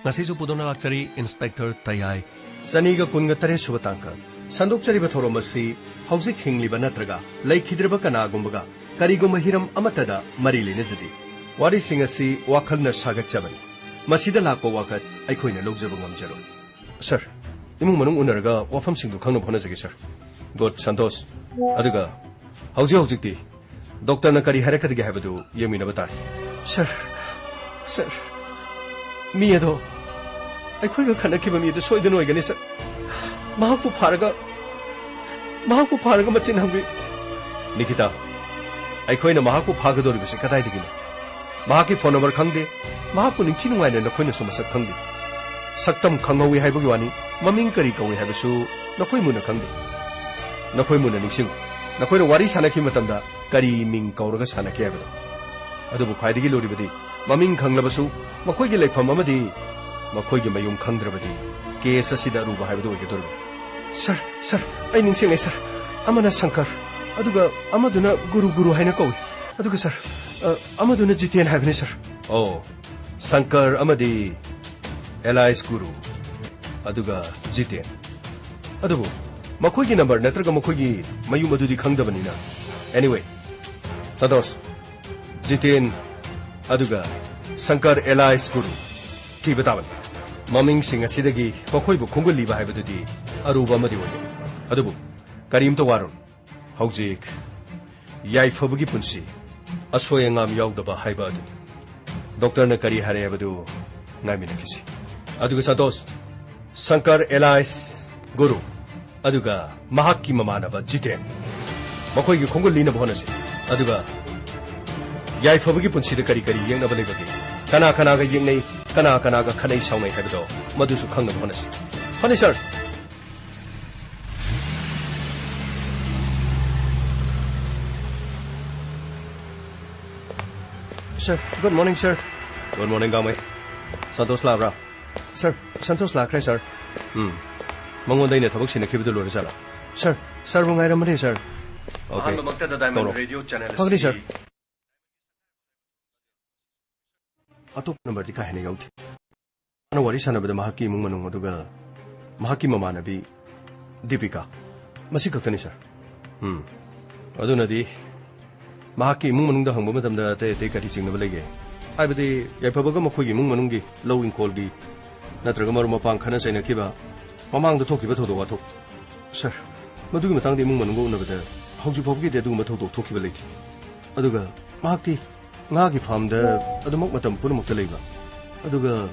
ngasisu pudona lakchari inspector tayai saniga kunga tare subatangka sandokchari bathoromasi hauzik hingliba natraga laikhidraba kanagumbaga karigumba hiram amatada mari lenezadi wari singasi wakhalna sagatchabani masida lakpa wakat aikhoina logjaba ngamjaro sir imung manung unaraga wafam singdu khangna phonajagi sir god santos aduga hauji doctor na kari harakadigi habadu yemina batari sir mi ado aikhoiga khanakhiba mi ado soidana oigani sir mahakpu pharaga machin hambi nikita aikhoina mahakpu phagadoribase kadai digina mahaki phone number khangde mahakpu ningthi nungaina nakhoina sumasak khangde saktam khangawi haibagi wani maming kari kawi haibasu nakhoi muna khangde nakhoi muna ningsing nakhoi wari sanaki matamda kari ming kauraga sanaki haibado adubu khwaidagi loribadi maming khanglabasu makhoi gi leifam amadi makhoi gi mayum khangdrabadi case asida ruba haibado oigedor sir ai ningsing ai sir amana shankar aduga amaduna guru haina kawi aduga sir amaduna jiten haibne sir oh shankar amadi Elias Guru aduga jiten adubu makhoi gi number natraga makhoi gi mayum adudi khangdabanina anyway Santos jiten aduga Shankar Elias Guru ki bataban maming sing asidagi makhoi bu khongul liba haibadudi aruba amadi oye adubu karim to waron haujik yai fabagi punsi asoyangam yaudaba haiba adu doctor na kari hare habadu ngaimina kisi aduga Santos Shankar Elias Guru aduga mahakki mamanaba jiten makhoi gi khongul lina bhonase aduga yai fabagi punsi de kari yengnaba lebagi kana ga yengnai kana ga khanai sawnai habado madusu khangna bhonase fani sir Sir, good morning, sir. Good morning, Gamay. Santos Labra. Sir, Santos Lakre, sir. Mangonday na tabak sinakibado lori sala. Sir, bungai ramani, sir. Okay. Magtada Diamond Radio channel. Pagni, sir. Atop number di kahina yauti. Ano wari sana bada mahaki mong manong aduga mahaki mamanabi Deepika. Masikak ni, sir. Ado na di mahaki imung manungda hangba matamda te kari chingnaba lege haibadi yaifabaga makhoigi imung manunggi low in call gi natraga maru mapang khana saina kiba mamangda thokiba thodo wa thok sir madugi matangdi imung manunggo unabada hauji phobgi de duguma thodo thokiba lege aduga mahakti ngagi farmda adumak matam punamakta leiba aduga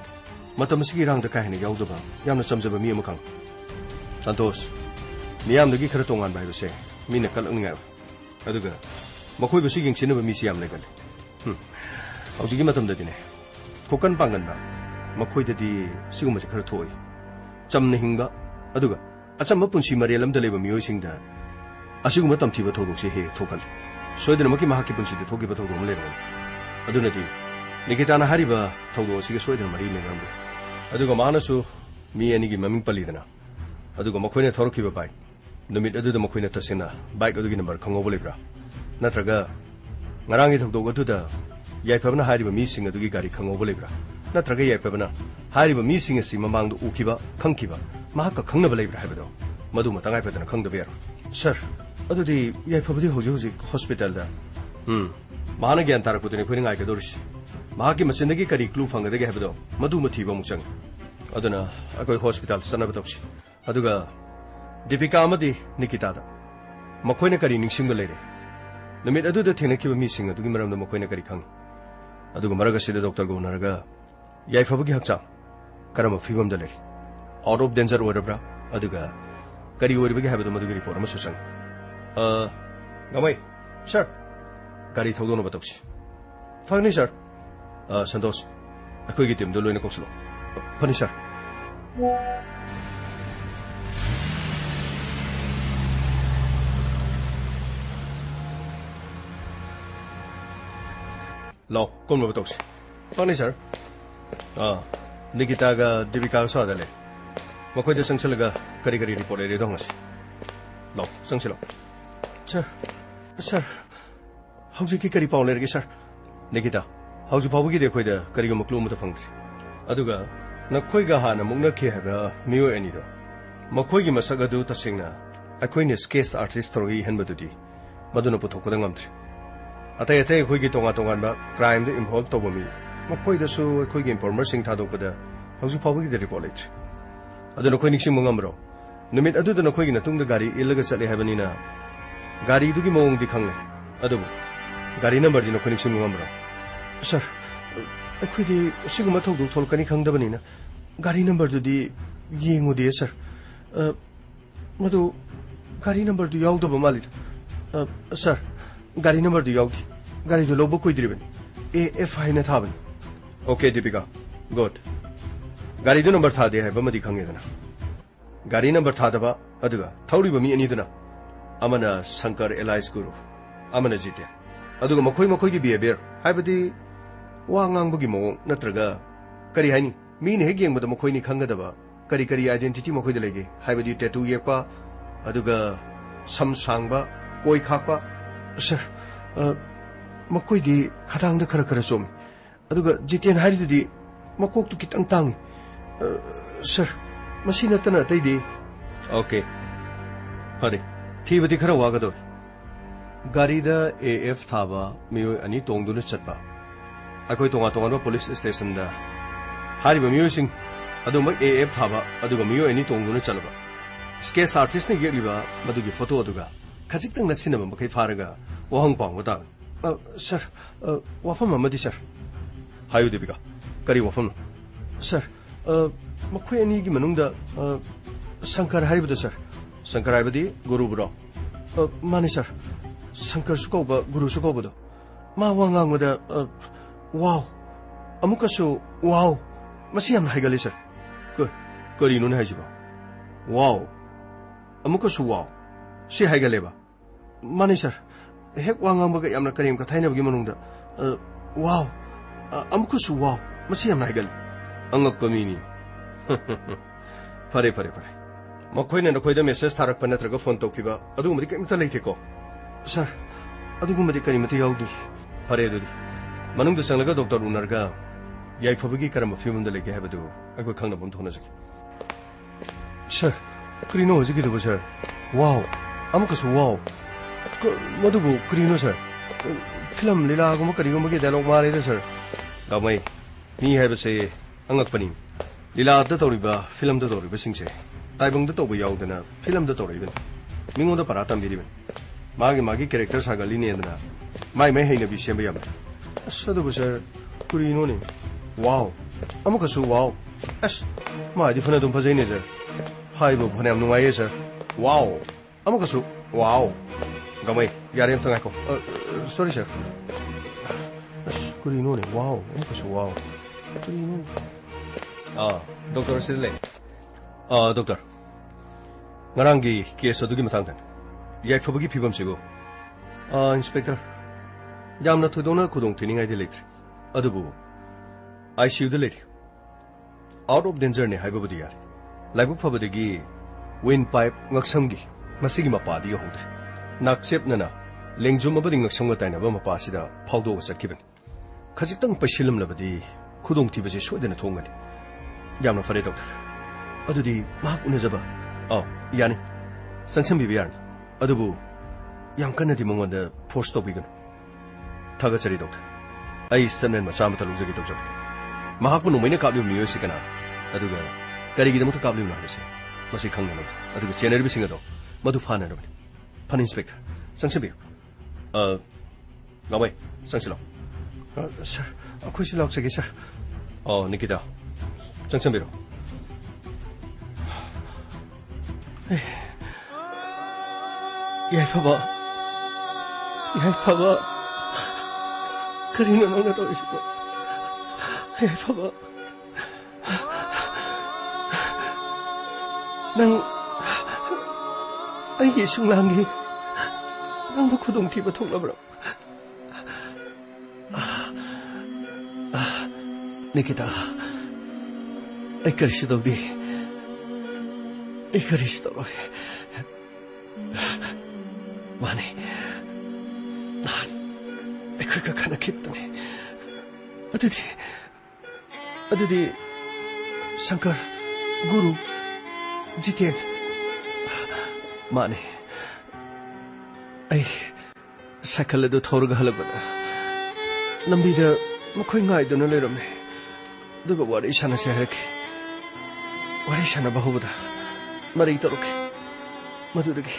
matam sigi rangda kahina yaudaba yamna chamjaba mi amakang Santos miyamdagi khara tongan ba haibase mina kalakningai aduga makhoi basu yengchinaba mi siam legal hauji matamda dine kokan pangan ba makhoi dadi siguma khara thoi chamna hingba aduga acham punsi marelam da leba mioi singda asiguma tamthiba thodok se he thokal soidana maki mahaki punsi de thogiba thodom leba aduna di nikitana hariba thodo sige soidana mari lengam aduga manasu mi ani gi maming palidana aduga makhoina thorokiba bai numit aduda makhoina tasena bike adugi number khangobo lebra natraga ngarangi thokdog aduda yaifabna hariba mi sing adugi gari khangobo lebra natraga yaifabna hariba mi sing asi mamangdu ukiba khangkiba mahaka khangnaba lebra habado madu matangai padana khangda ber sir adudi yaifabdi hoji hospital da mahana gyan tarakudune khoi ngai ka dorisi mahaki machendagi kari clue fangadagi habado madu mathiba muchang aduna akoi hospital sanaba tokshi aduga Deepika amadi Nikita da makhoina kari ningsingba leire numit aduda thengnakiba mi sing adugi maramda makhoina kari khang aduga maraga sida doctor go naraga yaifabagi hakcha karama fibam da leri out of danger orabra aduga kari oribagi habadu madugi report ama susang gamai sir kari thogdona batokshi fagni sir Santos akoi gi team do loina kokslo fani sir Lo, come lo toksi. Pani sir. Nikita ga Deepika ga saadale. Makhoi de sangchalaga kari report ere dongas. Lo, sangchilo. Sir. Hauji ki kari paule ge sir. Nikita, hauji pawgi de khoi da kari ga maklu mu ta phangdri. Aduga नखोइगा हाना मुक्नखे हाबा मियो एनिदो मखोइगी मसक अदु तसिंगना अखोइने sketch artist थरोई हनबदुदी मदुना पुथोकदा ngamdri अतै अतै अखोइगी तोंगा तोंगानबा क्राइम दे इन्वॉल्व तौबमी मखोइदसु अखोइगी इन्फॉर्मर सिंग थादोकदा हौजु फावगी दे रिपोर्ट लेट्री अदु नखोइ निक्सिंग मंगमरो निमित अदुदा नखोइगी नतुंगदा गाड़ी इलगा चले हाबनिना गाड़ी दुगी मओंगदी खंगले अदुबु गाड़ी नंबर दि नखोइ निक्सिंग मंगमरो सर अखोइदी सिगुमा थौदु थोलकनी खंगदबनिना गाड़ी नंबर दुदी येंगुदे सर मधु गाड़ी नंबर दु यावदब मालिद सर गाड़ी नंबर दु यावदी गाड़ी दु लोबो कोइद्रिबन AF हाइना थाबन ओके दीपिका गुड गाड़ी दु नंबर थादे है बमदी खंगेदना गाड़ी नंबर थादबा अदुगा थौरिबा मी अनिदना अमना शंकर एलाइस गुरु अमना जिते अदुगा मखोइ मखोइगी बिहेवियर हाइबदी वा ngangbagi mo natraga kari haini मीन हेग येंबद मखोइनी खंगदबा करी करी आइडेंटिटी मखोइद लेगे हाइबदी टैटू येपा अदुगा सम सांगबा कोई खाकपा सर मखोइदी खतांगद खरा खरा सोम अदुगा जितेन हारिदुदी मकोकतु कितंग तांगी सर मसी नतना तैदी ओके फरे थीबदी खरा वागदो गाड़ीदा AF थाबा मियो अनि तोंगदुन चटपा अखोइ तोंगा तोंगा पुलिस स्टेशन दा हारिबा मियोसिंग अदुम AF थाबा अदुगा मियो एनी तोंगदुन चलबा स्केच आर्टिस्ट ने येलिबा मदुगी photo अदुगा खजिक्तंग नक्सिनबा मखै फारगा वहंग पांगबा sir वफम अमदी sir Hayu Deepika करी वफम सर मखोइ एनीगी मनुंगदा शंकर हारिबदो सर शंकर हारिबदी गुरु ब्रो माने सर शंकर सुकौबा गुरु सुकौबदो मा वांगांगदा वाव अमुकसु वाव मसी याम हाइगले सर करीनु ने हाइजिबा वाव अमुकसु वाव से हाइगलेबा माने सर हेक वांगांबगा यामना करीम का थाइनबगी मनुंगदा वाव अमुकसु वाव मसी याम हाइगले अंगक कमीनी फरे फरे फरे मखोइने नखोइदा मेसेज थारकपा नत्रगा फोन तौखिबा अदुगुमदि केमता लेथेको सर अदुगुमदि करीमता याउदी फरे अदुदि मनुंग संगलगा डॉक्टर उनरगा याइफबगी करम फिल्मदा लेगे हाबदु अखोइ खंगनबम थोनजगी सर क्रीनो होजिगी दबो सर वाव अमुकसु वाव मदुबु क्रीनो सर फिल्म लीला गुम करिगुमगे डायलॉग मारे दे सर गामै मी हाबसे अंगकपनी लीला द तौरिबा फिल्म द तौरिबा सिंगसे ताइबंग द तौबा यावदना फिल्म द तौरिबन मिंगोदा पारा तमबिरिबन मागी मागी कैरेक्टर सागलिने एंदना माइ मै हैना बि सेमबा याम सदुबु सर कुरिनो ने वाव अमुकसु वाव अस मादि फना दुम फजैने सर हाइबो फना याम नुवाये सर वाव अमुकसु वाव गमै यारे हम तंगाको सॉरी सर कुरिनो ने वाव अमुकसु वाव कुरिनो डॉक्टर सिदले doctor ngaranggi case adugi matangda yaifabagi phibamsigo inspector yamna thudona khudong thiningai de leitri adubu ICU de leitri out of danger ne haibabudi yar laibuk phabadagi wind pipe ngaksamgi masigi mapadi hodri naksep nana lengjum abadi ngaksam taina ba mapa sida phawdo sakibani khajiktang pasilam labadi khudong thibaje soidena thongani yamna fare doctor adudi mahak unajaba यानी संक्षम बिबियार अदुबु याम कन्नदि मंगोंदा force तौबिगन थागचरी doctor आई स्टनन मचा मत लुजगी तौजब महाकु नुमैना काबलिउ मियो सिकना अदुगा करिगिदम तो काबलिउ नारसे मसी खंगन अदुगा चेनर बिसिंग दो मधु फाना रबनि fun inspector संक्षम बि गाबै संक्षलो sir अखोइसि लक्सगे sir Nikita संक्षम बिरो याइफबा करिनो नंगा तोइसिबो याइफबा नंग आइगे सुंगलांगी नंग खुदुंग थिबा थोंलाब्रा निकिता आई करिसिदोदि 이그리스도로의 만에 난 그가 가나 깊더니 어디디 Shankar, Guru, Jiten. Mane. Ay, cycle ado thorga halagada. Lambida makhoi ngai dona lerame. Duga wari shana se harki. Wari shana bahubada. Mari taruki. Madudagi.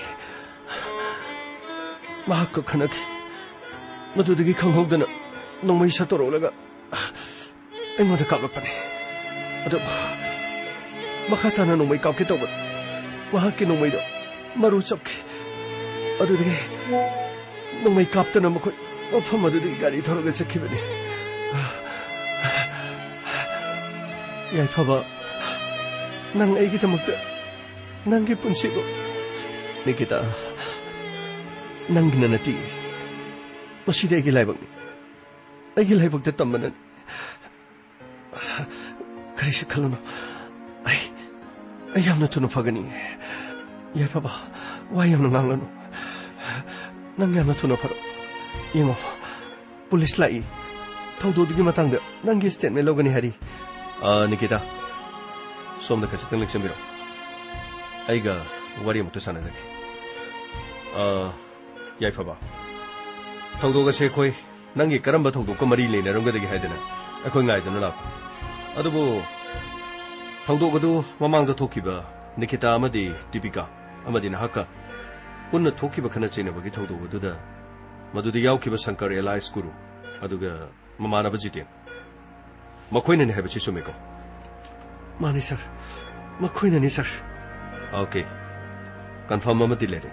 Mahakka khanaki. Madudagi khanghogdana nongmai satorolaga. Engoda kaplapani. Ado makhatana nongmai kapke toba. Mahakki nongmai do maru chapki. Adudagi nongmai kaptana makhoi mafam adudagi gari thoroga chakhibani. Yaifaba nang aigidamagta nangi punsigo Nikita nangina nati masida aigi laibagni aigi laibagta tambanan karisi khalano ai yamna tuna phagani Yaifaba wa yamna nganglano nang yamna tuna pharo yengo police lai thawdodigi matangda nangi statement logani hari Nikita, somda kasitang nagsambiro. Aiga, wari mo to sana zaki. Yaifaba. Tawdo ka siya ko'y, nangi karamba tawdo ka marilay na rungga dagi haydana. Ako'y ngay doon nalap. Adobo, tawdo ka do, mamang da toki ba, Nikita amadi, Deepika, amadi na haka. Punna toki ba kanat siya na bagi tawdo ka do da. Madudi yaw ki ba Shankar Alliance Guru. Aduga, mamana ba jitin. Makoy na ni habi si Sumiko. Mani sir. Makoy na ni sir. Okay. Confirm mama dilere.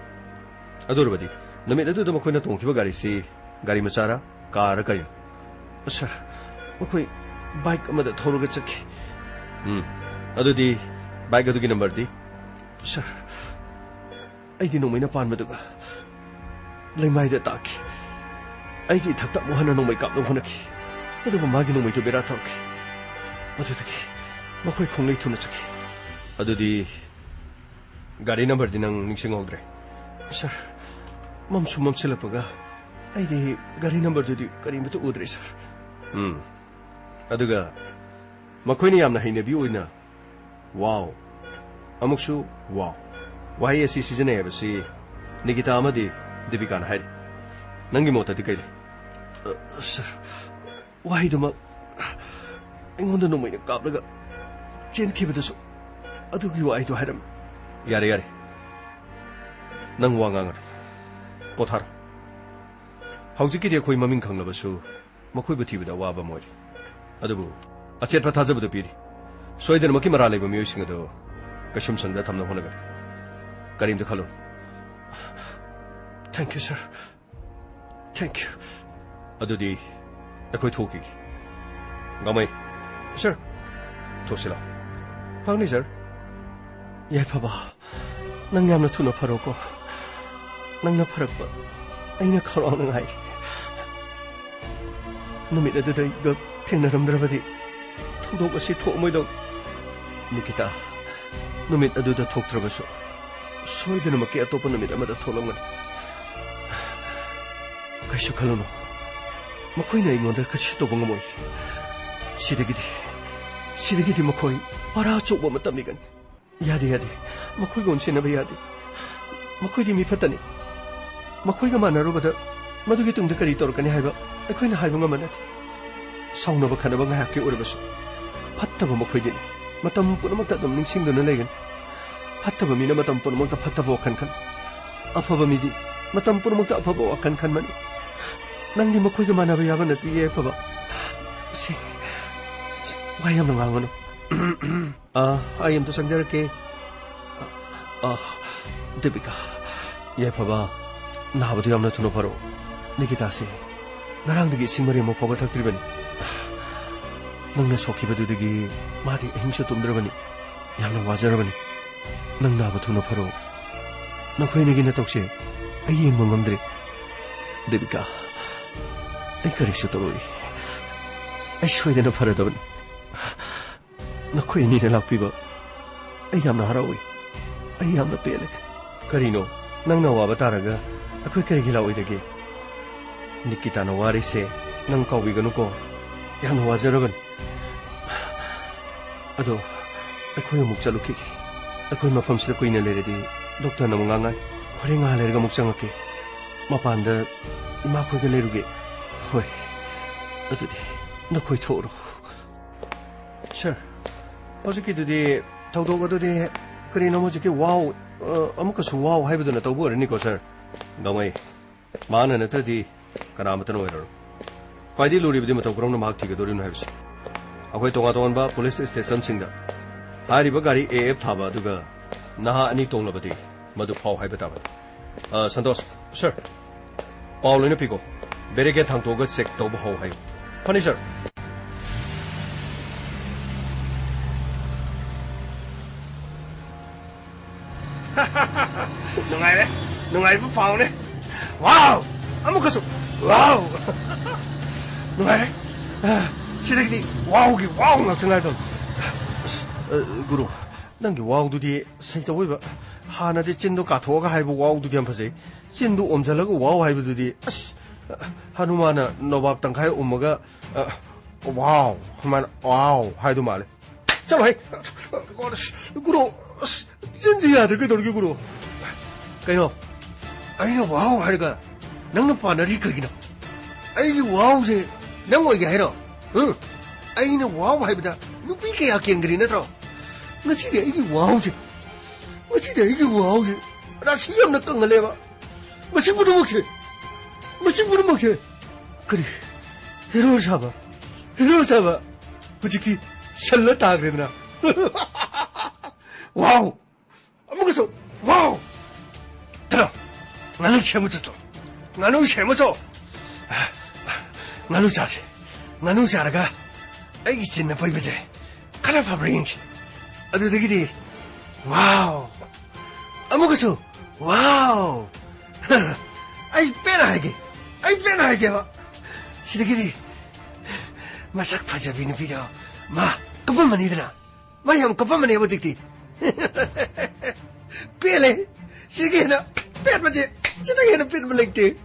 Ador badi. Namit ado da makoy na tungki ba gari si gari machara car kayo. Sir. Makoy bike amada thoro ga chaki. Ado di bike ado ki number di. Sir. Ay di nung may napan maduga. Laymay da taki. Ay ki taktak mo hana nung may kap nung hunaki. Ado ba magi nung may tubira taki. Madudagi, makoy kong lay tuna chaki. Adudi, gari number din ang ningsing ogre. Sir, mamsumam sila paga. Ay di, gari number dudi, gari mo to udre, sir. Aduga, makoy niyam na hinabi uy na, wow. Amuksu, wow. Wahay si season na si Nikita amadi, Deepika na hari. Nangi mo tati kaili. Sir, wahay duma, Ingonda nung may nagkaplaga. Chen kibadaso. Adugi wa ito haram. Yari. Nang wangangar. Pothar. Haujiki di ako'y maming kang labaso. Mako'y batibada waba mo rin. Adubu. At siya patazabado piri. So ay din makimaralay ba miyoy singa do. Kasyumsang datam na hunagar. Karim de kalon. Thank you, sir. Thank you. Adudi. Ako'y toki. Gamay. Sir, tosila. Pagni sir. Yaifaba, nang yam na tuna paro ko. Nang naparak ba, ay nakarang ng ay. Namit na daday gag tinaramdrabadi. Tudo kasi to mo daw. Nikita, namit na daday tok trabaso. Soy din na makiato pa namit na madatulungan. Kasi kalono, makoy na ingon dahil kasi ito bang amoy. Sidagidi makoy, para choba matamigan. Yadi, makoy gon sinaba yadi. Makoy di mi patani. Makoy nga manaro ba da, madugitong da karitor ka ni haiba, akoy na haiba nga manati. Saw na ba ka na ba nga haki urabaso? Patta ba makoy din? Matampo na magtadam ning singdo na layan. Patta ba mi na matampo na magtapatabawakan kan? Apa ba mi di, matampo na magtapabawakan kan man? Nang di makoy nga manabayaman at iye pa ba? Wayam nang angono. Ayam to sanjar ke. Deepika. Yaifaba. Nabadu yam na tuno paro. Nikita se. Narang digi singmari mo pogatak tribani. Nang na soki badu digi madi ehingsa tumdrabani. Yam na wajarabani. Nang nabadu na paro. Nakoy nigi na tokse. Ayeng mangamdri. Deepika. Ay karisyo tuloy. Ay shoy na paradabani. Nakoy ni na lakpiba. Ayam na harawi. Ayam na pelik. Karino, nang nawa bataraga, ako'y karigilaw idagi. Nikita na wari se, nang kaubigan ko, yan nawazaragan. Ado, ꯑꯩꯈꯣꯏ ꯑꯃꯨꯛ ꯆꯠꯂꯨꯈꯤꯒꯦ ꯑꯩꯈꯣꯏ ꯃꯐꯝꯁꯤꯗ ꯀꯨꯏꯅ ꯂꯩꯔꯗꯤ ꯗꯣꯛꯇꯔꯅ ꯑꯃꯨꯛ ꯉꯥꯡꯉꯥꯏ ꯍꯣꯔꯦꯟ ꯉꯥꯏꯍꯥꯛ ꯂꯩꯔꯒ ꯑꯃꯨꯛ ꯆꯪꯉꯛꯀꯦ ꯃꯄꯥꯟꯗ ꯏꯃꯥꯈꯣꯏꯒ ꯂꯩꯔꯨꯒꯦ ꯍꯣꯏ ꯑꯗꯨꯗꯤ ꯅꯈꯣꯏ ꯊꯣꯛꯎꯔꯣ ꯁꯥꯔ ꯍꯧꯖꯤꯛꯀꯤꯗꯨꯗꯤ ꯊꯧꯗꯣꯛ ꯑꯗꯨꯗꯤ ꯀꯔꯤꯅꯣ ꯍꯧꯖꯤꯛꯀꯤ ꯋꯥꯎ ꯑꯃꯨꯛꯀꯁꯨ ꯋꯥꯎ ꯍꯥꯏꯕꯗꯨꯅ ꯇꯧꯕ ꯑꯣꯏꯔꯅꯤꯀꯣ ꯁꯥꯔ ꯗꯥꯎꯃꯩ ꯃꯥꯅ ꯅꯠꯇ꯭ꯔꯗꯤ ꯀꯅꯥꯃꯇꯅ ꯑꯣꯏꯔꯔꯣꯏ ꯈ꯭ꯋꯥꯏꯗꯒꯤ ꯂꯨꯔꯤꯕꯗꯤ ꯃꯇꯧ ꯀꯔꯝꯅ ꯃꯍꯥꯛ ꯊꯤꯒꯗꯧꯔꯤꯕꯅꯣ ꯍꯥꯏꯕꯁꯤ ꯑꯩꯈꯣꯏ ꯇꯣꯉꯥꯟ ꯇꯣꯉꯥꯟꯕ ꯄꯨꯂꯤꯁ ꯁ꯭ꯇꯦꯁꯟꯁꯤꯡꯗ ꯍꯥꯏꯔꯤꯕ ꯒꯥꯔꯤ AF ꯊꯥꯕ ꯑꯗꯨꯒ ꯅꯍꯥ ꯑꯅꯤ ꯇꯣꯡꯂꯕꯗꯤ ꯃꯗꯨ ꯐꯥꯎ ꯍꯥꯏꯕ ꯇꯥꯕꯅꯤ ꯁꯟꯇꯣꯁ ꯁꯥꯔ ꯄꯥꯎ ꯂꯣꯏꯅ ꯄꯤꯀꯣ ꯕꯦꯔꯤꯀꯦꯠ ꯊꯥꯡꯇꯣꯛꯑꯒ ꯆꯦꯛ ꯇꯧꯕ ꯍꯧ ꯍꯥꯏꯌꯨ ꯐꯅꯤ ꯁꯥꯔ Nungay ne? Nungay pa pao ne? Wow! Amo kaso? Wow! Nungay ne? Sida kiti wow gi wow ngak ngai don. Guru ꯅꯪꯒꯤ ꯋꯥꯎꯗꯨꯗꯤ ꯁꯩꯇꯧꯏꯕ ꯍꯥꯟꯅꯗꯤ ꯆꯤꯟꯗꯣ ꯀꯥꯊꯣꯛꯑꯒ ꯍꯥꯏꯕ ꯋꯥꯎꯗꯨꯗꯤ ꯌꯥꯝ ꯐꯖꯩ ꯆꯤꯟꯗꯨ ꯑꯣꯝꯖꯜꯂꯒ ꯋꯥꯎ ꯍꯥꯏꯕꯗꯨꯗꯤ ꯑꯁ ꯍꯅꯨꯃꯥꯟꯅ ꯅꯣꯕꯥꯞ ꯇꯪꯈꯥꯏ ꯎꯝꯃꯒ ꯋꯥꯎ ꯁꯨꯃꯥꯏꯅ ꯋꯥꯎ ꯍꯥꯏꯗꯨ ꯃꯥꯜꯂꯦ ꯆꯠꯂꯣ ꯍꯩ ꯒꯨꯔꯨ ꯑꯁ ꯆꯤꯟꯁꯤ ꯌꯥꯗ꯭ꯔꯦ ꯀꯩꯗꯧꯔꯒꯦ ꯒꯨꯔꯨ ꯀꯩꯅꯣ ꯑꯩꯅ ꯋꯥꯎ ꯍꯥꯏꯔꯒ ꯅꯪꯅ ꯄꯥꯟꯅꯔꯤ ꯀꯩꯒꯤꯅꯣ ꯑꯩꯒꯤ ꯋꯥꯎꯁꯦ ꯅꯪ ꯑꯣꯏꯒꯦ ꯍꯥꯏꯔꯣ ꯑꯩꯅ ꯋꯥꯎ ꯍꯥꯏꯕꯗ ꯅꯨꯄꯤ ꯀꯌꯥ ꯀꯦꯟꯒ꯭ꯔꯤ ꯅꯠꯇ꯭ꯔꯣ ꯉꯁꯤꯗꯤ ꯑꯩꯒꯤ ꯋꯥꯎꯁꯦ ꯔꯥꯁꯤ ꯌꯥꯝꯅ ꯀꯪꯍꯜꯂꯦꯕ ꯃꯁꯤ ꯄꯨꯝꯅꯃꯛꯁꯦ ꯀꯔꯤ ꯍꯦꯔꯣ ꯁꯥꯕ ꯍꯧꯖꯤꯛꯇꯤ ꯁꯜꯂ ꯇꯥꯈ꯭ꯔꯦꯗꯅ 와우! 아무것도 와우! 들어! 나는 세무졌어. 나는 자라가 애기 짓는 보이버제 가라 파브링치 아주 되기디 와우! 아무것도 와우! 아이 빼나 하게 봐 시드기디 마삭 파자비는 비디오 마 급한만 이드나 마형 급한만 해보직디 Pele, sige na, pet mo siya. Siyang yan ang pet mo lang ti.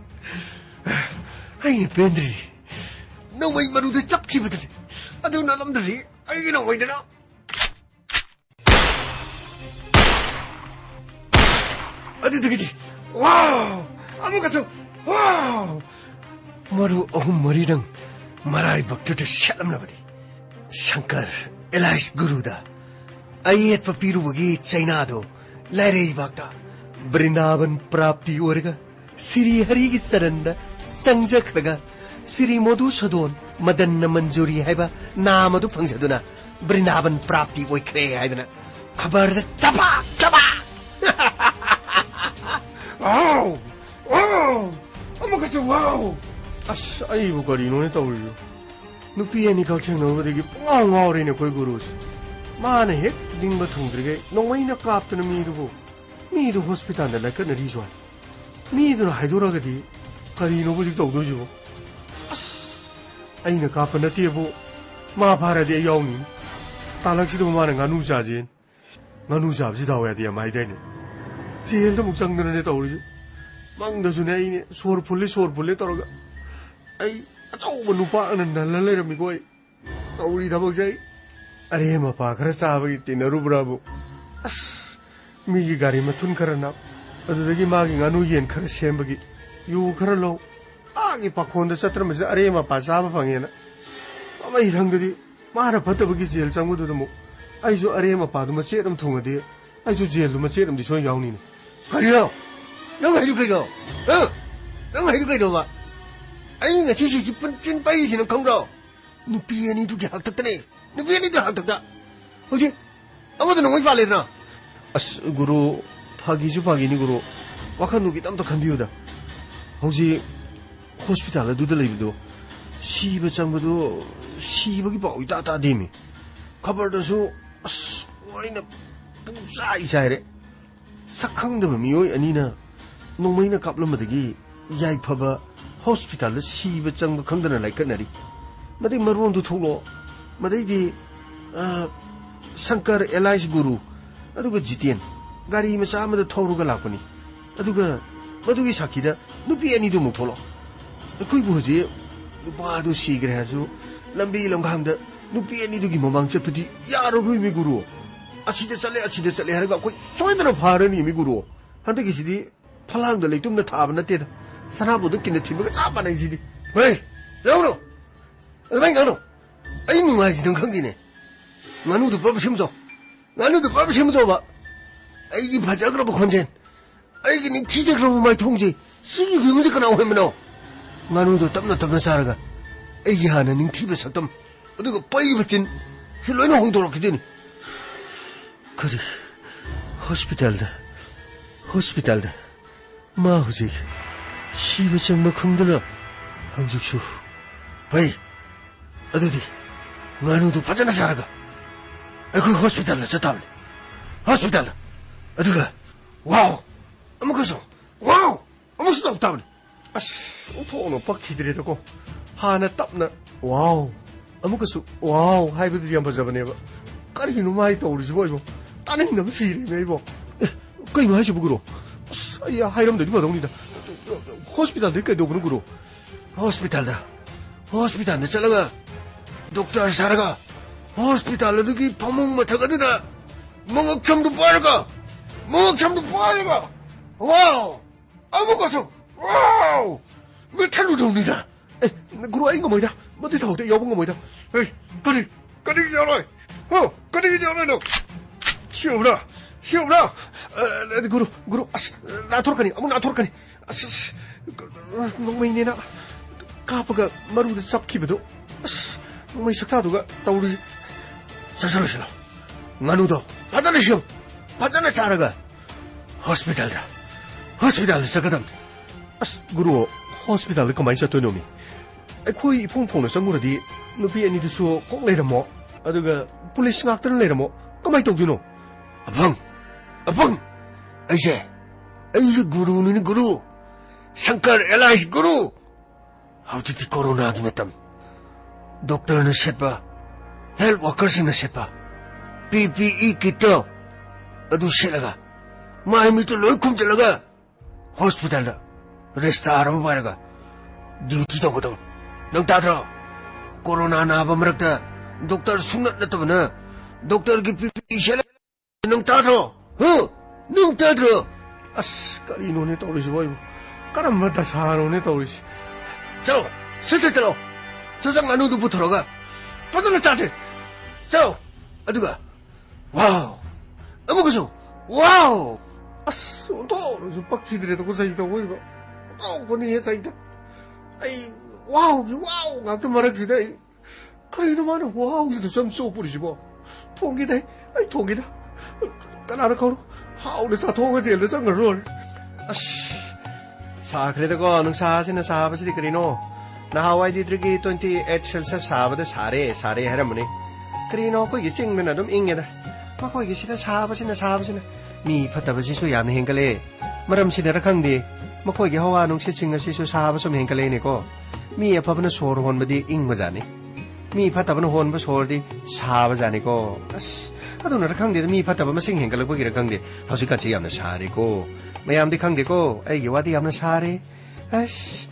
Ay, Pendri. Nang may maruda chap si Badali. Ano na alam dali? Ay, ginaway na na. Ano dagiti? Wow! Amo kaso, wow! Maru ahum maridang maray baktuto syalam na badi. Shankar, Elias Guruda. Ayet papiruwagi Chainado, Larry Bakta, Brindavan Prapti Orga, Siri Harigi Saranda, Sangjakraga, Siri Modu Sadon, Madanna Manjuri Haiba, Namadu Pangsaduna, Brindavan Prapti Oikre Haidana, Kabar the Chapa! Wow! Wow! Amakasu wow! As ayibu karino ni tawriyo nupi ani kakchang nobadigi ngawrine koi gurus माने हेक दिंग बथुंद्रिगे नोंमैना कापतन मीदु hospital दा लकन रिजो मीदु हाइदोरगदी करिनो बुजिक तौदोजो अस अइना काप नतेबो मा भारदे यावनी तालक्सिदो माने गानु जाबजि दावयादि माइदाइने jail the मुक्संगनने तौरिजो मंगदसुने आइने सोर फुल्ले तौरगा अइ अचौबो नुपा अनन लेरमिगो तौरी थबक जाई अरे मपा खरा चाबगी तिनरुब्राबु अस मीगी गारी मथुन खरा ना अदुदगी मागी गानु येन खरा सेमबगी यु खरा लो आगी पाखोंदा चत्रमसे अरे मपा चाबा फंगेना ममा हिरंगदि मारा फतबगी जेल चंगुदुदमु आइजो अरे मपा दुमा चेरम थुंगदि आइजो जेल दुमा चेरम दि सोय यावनी करियो नंग हाइजु कइनो नंग हाइजु कइनो बा आइनि ngasi si puncin pai sin khongro nupi ani du gyak takne nupi ani du hak takda hoji amadu nongoi pale na अस गुरु फागिनी गुरु वाखन दुगी तम तो खंबियोदा होजी हॉस्पिटल दुदा लेबिदो सीब चंगबदो सीबगी पाउ ता देमी खबर दसु अस ओइना पुसा इसारे सखंगदब मियोय अनिना नोंमैना कापलमदगी याइ फबा हॉस्पिटल सीब चंग खंगदना लाइकनरी मदे मरोन दु थोलो मदैदी शंकर एलाइस गुरु अदुगा जितेन गारी मचा अमदा थौरुगा लापनी अदुगा मदुगी साखीदा नुपी अनिदु मुथोलो अखोइ बुजे नुपादु सिग्रे हाजु लंबी लंगामदा नुपी अनिदुगी ममांग चपति यारो रुइमी गुरु ꯑꯁꯤꯗ ꯆꯠꯂꯦ ꯍꯥꯏꯔꯒ ꯑꯩꯈꯣꯏ ꯁꯣꯏꯗꯅ ꯐꯥꯔꯅꯤ ꯃꯤ ꯒꯨꯔꯨ ꯍꯟꯗꯛꯀꯤꯁꯤꯗꯤ ꯐꯂꯥꯡꯗ ꯂꯩꯇꯨꯝꯅ ꯊꯥꯕ ꯅꯠꯇꯦꯗ ꯁꯅꯥꯕꯨꯗ ꯀꯤꯟꯅ ꯊꯤꯟꯕꯒ ꯆꯞ ꯃꯥꯟꯅꯩꯁꯤꯗꯤ ꯍꯣꯏ ꯂꯧꯅꯣ ꯑꯗꯨꯃꯥꯏꯅ ꯉꯥꯡꯅꯣ ꯑꯩ ꯅꯨꯡꯉꯥꯏꯁꯤꯗꯪ ꯈꯪꯗꯦꯅꯦ ꯉꯥꯅꯨꯗꯨ ꯄꯨꯔꯞ ꯁꯦꯝꯖꯧꯕ ꯑꯩꯒꯤ ꯐꯖꯈ꯭ꯔꯕ ꯈꯣꯟꯖꯦꯜ ꯑꯩꯒꯤ ꯅꯤꯡꯊꯤꯖꯈ꯭ꯔꯕ ꯃꯥꯏꯊꯣꯡꯁꯦ ꯁꯤꯒꯤ ꯐꯤꯕꯝꯁꯦ ꯀꯅꯥ ꯑꯣꯏꯍꯟꯕꯅꯣ ꯉꯥꯅꯨꯗꯣ ꯇꯞꯅ ꯆꯥꯔꯒ ꯑꯩꯒꯤ ꯍꯥꯟꯅ ꯅꯤꯡꯊꯤꯕ ꯁꯛꯇꯝ ꯑꯗꯨꯒ ꯄꯩꯕ ꯆꯤꯟ ꯁꯤ ꯂꯣꯏꯅ ꯍꯣꯡꯗꯣꯔꯛꯈꯤꯗꯣꯏꯅꯤ 그리 호스피탈다 마 후지 시부정마 쿵들어 항죽수 바이 어디디 나누도 파자나 살아가 그 호스피탈로 졌다면 호스피탈로 어디가 와우 아무것도 와우 아무것도 없다면 아씨 오토노 바퀴들이라고 하나 땀나 와우 아무것도 와우 하이브들이 한번 잡아내봐 까리는 많이 떠오르지 뭐 이거 따는 너무 시리네 이거 그이 뭐 하시 부그러 야 하이럼들 이거 동리다 호스피탈 늦게 도구는 그러 호스피탈 잘라가 독tor 살아가 호스피탈 여기 방목 맡아가다 멍옥참도 빠르가 와우 아무것도 와우 메탈로 동리다 그러 이거 뭐이다 뭐들 다 어때 여본 거 뭐이다 에이 까리 잘라 까리 잘라 너 시험라 구루 나토르카니 농맹이나 까빠가 마루도 쌉키베도 농맹이 석타도가 떠오르 자살하시라 나누도 바자나 자라가 호스피탈 서가담 구루 호스피탈 그만이 셨던 놈이 코이 퐁퐁의 성구라디 누피 애니드수 꼭 내려모 아두가 폴리스 학들을 내려모 그만이 떠오르노 अभंग ऐसे गुरु शंकर एलाइस गुरु हौजिकि कोरोनागी मतम डॉक्टर ने सेपा हेल्थ वर्कर्स ने सेपा PPE किट अदु सेलगा माइ मिटो लोइ खुमचलगा हॉस्पिटल रेस्ट आराम पारगा ड्यूटी तगदम नंग ताद्र कोरोना नाबा मरक्ता डॉक्टर सुनत नतबना डॉक्टर की PPE सेल नंग ताद्र 아씨 까리노네 떠오르지 뭐 이거 까람마다 사노네 떠오르지 저 실제로 저장 나누도 붙어가 빠져나 짜지 저 어디가 와우 아무것도 와우 아씨 또 빡치더라도 고사이다 뭐 이거 거니 해사이다 아이 와우 나도 말하지다 그래도 말은 와우 이도 좀 쏘뿌리지 뭐 통기다 아이 통기다 까나를 걸어 하울에 사통을 제일 상거를 아씨 사 그래도 능사시는 사바시디 그리노 나 하와이 디드기 28 셀시어스 사바데 사레 하라무니 그리노 거기 찡면은 좀 잉게다 막 거기 시다 사바시나 미 파타바시수 야메 행갈레 마람시네라 강디 막 거기 하와 농시칭가 시수 사바좀 행갈레니고 미 아파브는 소르 혼바디 잉거자니 미 파타바는 혼바 소르디 사바자니고 아씨 아도나라 강데 미 파타바 마싱 행갈럭보기라 강데 하우지까지 야면 사리고 마얌디 강데고 에이 와디 야면 사리 아씨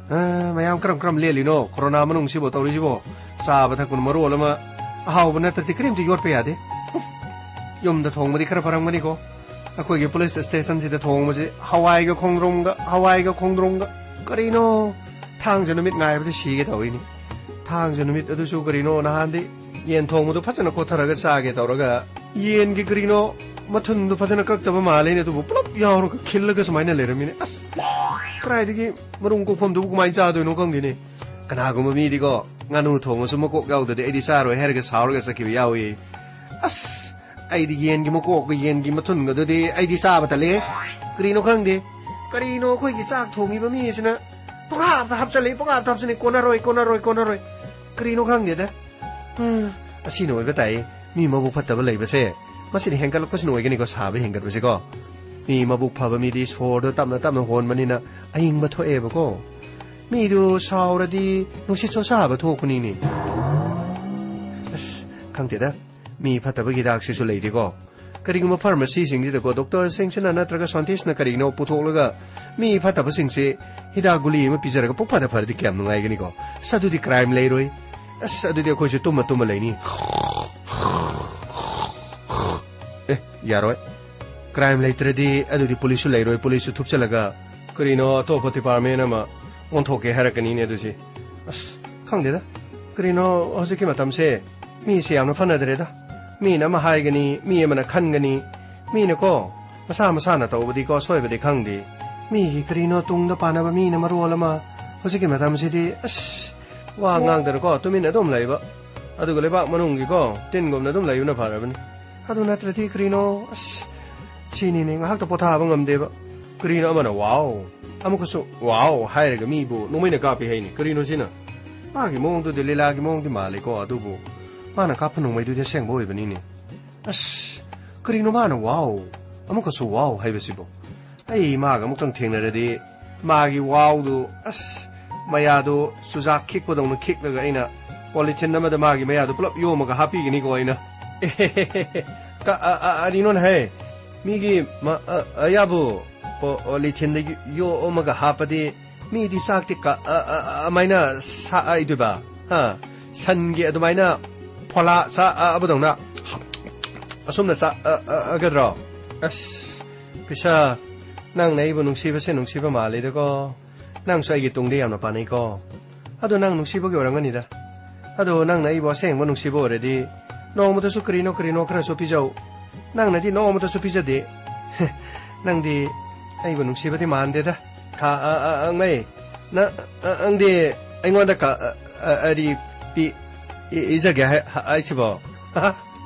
마얌 그럼 레리노 코로나 만ung시보 떠오르지보 사바타군 머로올마 하우브나 따티 크림도 요르페야데 염다 통무디 카라파랑마니고 아코이게 폴리스 스테이션지데 통무지 하와이가 공드롱가 그리노 탕저노 밋 나이브데 시게 더이니 탕저노 밋 어두수 그리노 나한디 yen thongmudo phajana kotharaga chaage tawraga yen gi grino mathundu phajana kaktaba malene du pulap yawro ka khillaga sumaina leramine as kraidigi marung ko phomdu kumai cha do no kangdini kana gum mi digo nganu thongu sumo ko gawde edi saro herga saroga sakibi yawi as aidi yen gi moko ko yen gi mathun ga de aidi sa batale grino kangde karino khoi gi chak thongi ba mi sina punga hapchale konaroi grino kangde da 아시노 이거다이 미 마북 파타바 레이버세 마시니 행갈lok거시노 이게니고 사베 행갈로시고 미 마북 파바 미디 소르 땀나 혼만이나 아잉바 토에버고 미도 사오라디 노시초 사바 토쿠니니 아스 강데다 미 파타바 기닥시수 레이디고 그리고 뭐 파르마시 싱지데고 독터 생신나 나트라가 선티스나 그리노 putholaga 미 파타바 싱시 히다굴리 마 피자라가 폭파다 파르디 꺄ꯝ 누가이게니고 사두디 크라임 레이로이 아싸, 어디 거기서 또 레이니. यारोय crime लेत्रदी अदुदी police लेरोय police थुपचलगा करिनो Atop department अमा ओंथोके हारकनी ने दुसी अस खंगदेदा करिनो हजिकी मतमसे मी से यामना फनदरेदा मी न मा हाइगनी मी अमना खनगनी मी न को मसा मसा न तौबदी को सोयबदी खंगदी मी की करिनो तुंगदा पानाबा मी न मरोलमा हजिकी मतमसेदी अस वा ngang ko tumin adum laiba adugo leba manungi ko tin gomna dum laiyuna pharabani adu natrati krino chini ne ngahak to potha bangam deba krino amana wow amukasu wow hairaga mi bu nomaina ka pi haini krino sina magi mong du delila gi mong di male ko adubu mana ka phanu mai du de seng boi bani ni krino mana wow amukasu wow haibasibo ai maga mukang thengna radi magi wow du mayado sujak kick podong kick laga ina politin nama da magi mayado plop yo maga happy gini ko ina ka arinon hai migi ma ayabu politin da yo maga hapadi mi di sakti ka amaina sa aiduba ha sangi adumaina phola sa abadong na asumna sa agadro pisa nang nei bu nungsiba se nungsiba male da ko nang so igi tungde yamna panai ko ado nang nungsibo ge orangani da ado nang na ibo seng bo nungsibo already no mo to su krino kra so pijau nang na di no mo to su pijade nang di ai bo nungsibo di mande da ka ang mai na ang di ai ngonda ka ari pi iza ge ai sibo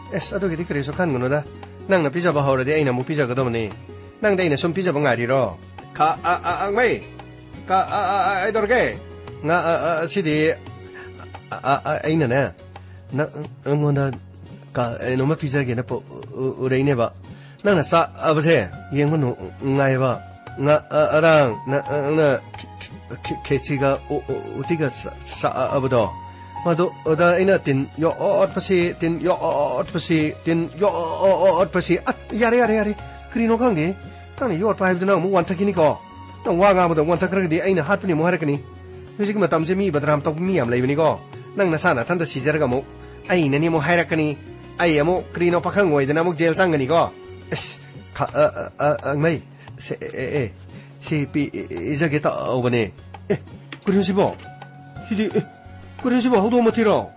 es ado ge di kre so kan ngono da nang na pija ba already ai na mu pija ga do ne nang dai na sum pija ba ngari ro ka ang mai ka ai dorge nga sidi ai na na ngonda ka no ma pizza ge na po urei ne ba na na sa abase yeng no ngai ba nga arang na kechiga utiga sa abado mado oda ina tin yo ot pasi tin yo ot pasi yare krino kangi tang yo ot pa hibdo na mu wan takini ko nang wa nga mo wan takragi aina hatni mo harakani music matam se mi badram tok mi am leibani ko nang nasana thanda sijarga mo aina ni mo harakani ai amo krino pakhang ngoi dana mo jail sangani ko ka mai se pi izage ta obane kurin sibo sidi kurin sibo hodo mo tiro